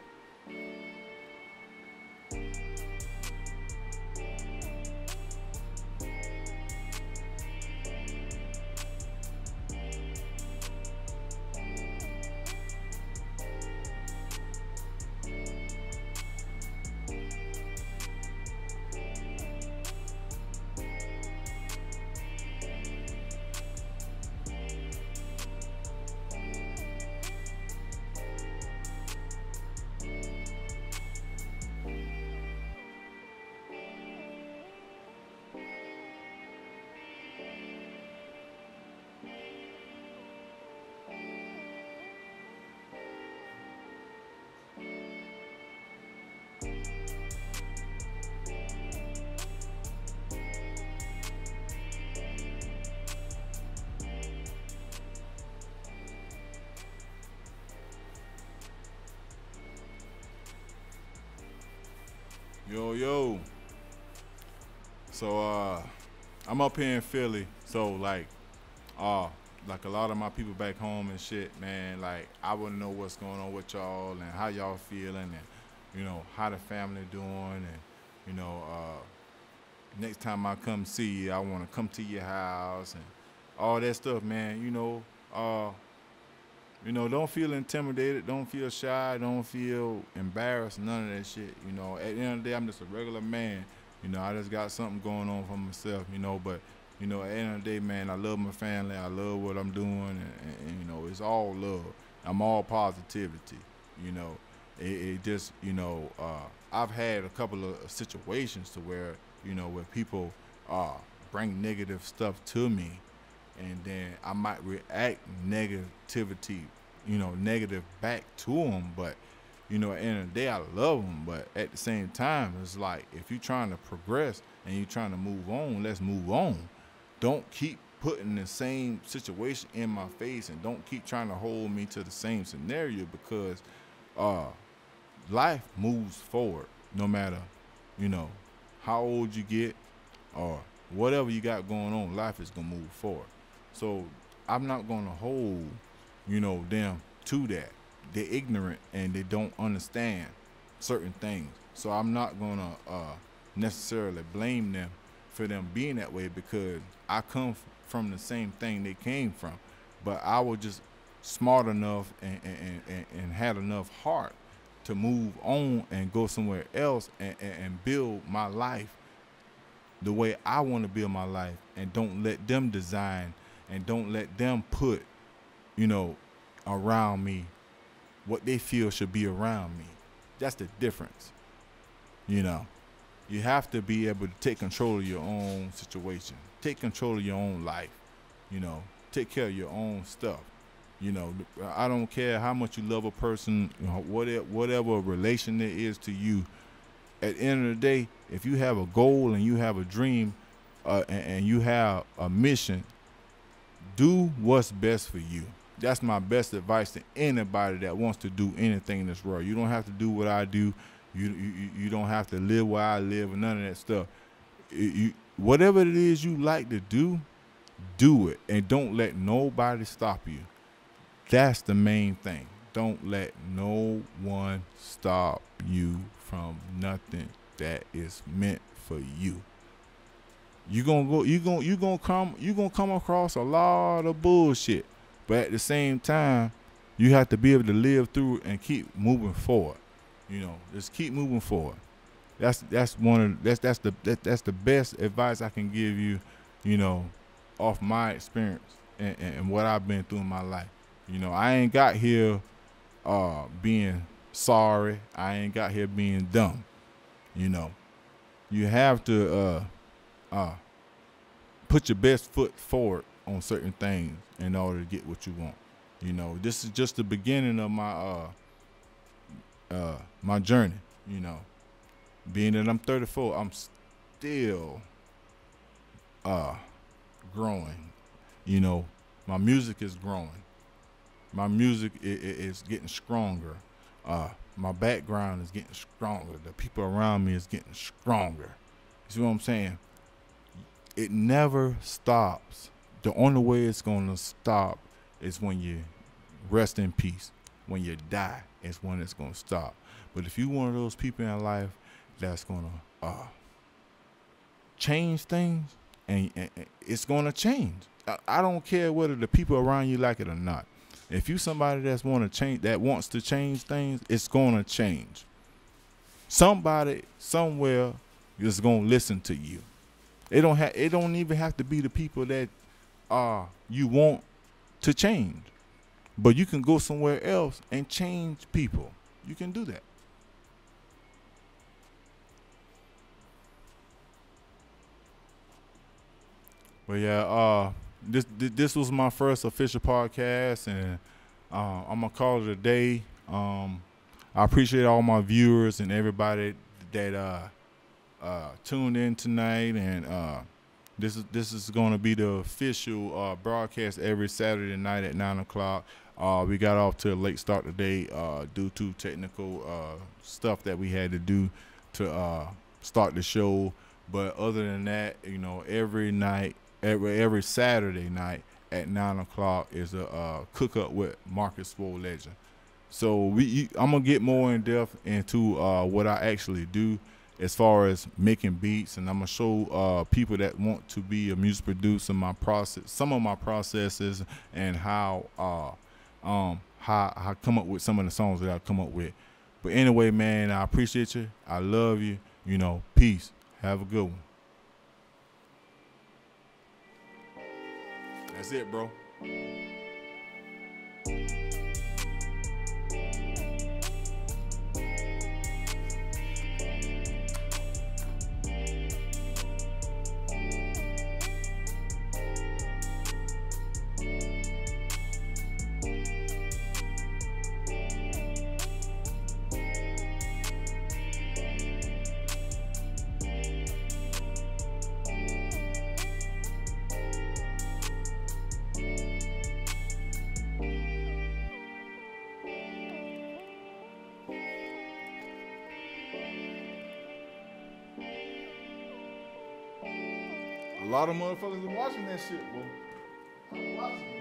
Yo, yo. So I'm up here in Philly. So like a lot of my people back home and shit, man, like I wanna know what's going on with y'all and how y'all feeling and how the family doing and next time I come see you, I wanna come to your house and all that stuff, man. Don't feel intimidated, don't feel shy, don't feel embarrassed, none of that shit. At the end of the day, I'm just a regular man. I just got something going on for myself, but, at the end of the day, man, I love my family, I love what I'm doing, and it's all love. I'm all positivity, It just, I've had a couple of situations to where, where people bring negative stuff to me, and then I might react negative back to them. But at the end of the day, I love them. But at the same time, it's like if you're trying to progress and you're trying to move on, let's move on. Don't keep putting the same situation in my face, and don't keep trying to hold me to the same scenario, because life moves forward no matter how old you get or whatever you got going on. Life is gonna move forward. So I'm not gonna hold them to that. They're ignorant and they don't understand certain things. So I'm not gonna necessarily blame them for them being that way, because I come from the same thing they came from. But I was just smart enough and had enough heart to move on and go somewhere else and build my life the way I want to build my life, and don't let them design and don't let them put around me what they feel should be around me. That's the difference. You have to be able to take control of your own situation, take control of your own life, take care of your own stuff. I don't care how much you love a person, whatever relation it is to you. At the end of the day, if you have a goal and you have a dream and you have a mission, do what's best for you. That's my best advice to anybody that wants to do anything in this world. You don't have to do what I do. You don't have to live where I live and none of that stuff. Whatever it is you like to do it, and don't let nobody stop you. That's the main thing. Don't let no one stop you from nothing that is meant for you. You're gonna come across a lot of bullshit. But at the same time, you have to be able to live through it and keep moving forward. Just keep moving forward. That's the best advice I can give you, off my experience and what I've been through in my life. I ain't got here being sorry. I ain't got here being dumb. You have to put your best foot forward on certain things in order to get what you want. This is just the beginning of my my journey. Being that I'm 34, I'm still growing. My music is growing. My music is getting stronger. My background is getting stronger. The people around me is getting stronger. You see what I'm saying? it never stops. The only way it's gonna stop is when you rest in peace. When you die is when it's gonna stop. But if you one of those people in life that's gonna change things, and it's gonna change. I don't care whether the people around you like it or not. If you somebody that wants to change things, it's gonna change. Somebody somewhere is gonna listen to you. It don't even have to be the people that you want to change. But you can go somewhere else and change people. You can do that. But yeah, this was my first official podcast, and I'm gonna call it a day. I appreciate all my viewers and everybody that tuned in tonight, and this is going to be the official broadcast every Saturday night at 9 o'clock. We got off to a late start today due to technical stuff that we had to do to start the show. But other than that, every night, every Saturday night at 9 o'clock is a cook up with wit Swolegend. So I'm gonna get more in depth into what I actually do as far as making beats, and I'm gonna show people that want to be a music producer some of my processes, and how I come up with some of the songs that I come up with. But anyway, man, I appreciate you. I love you. Peace. Have a good one. That's it, bro. A lot of motherfuckers are watching that shit, bro. I'm watching.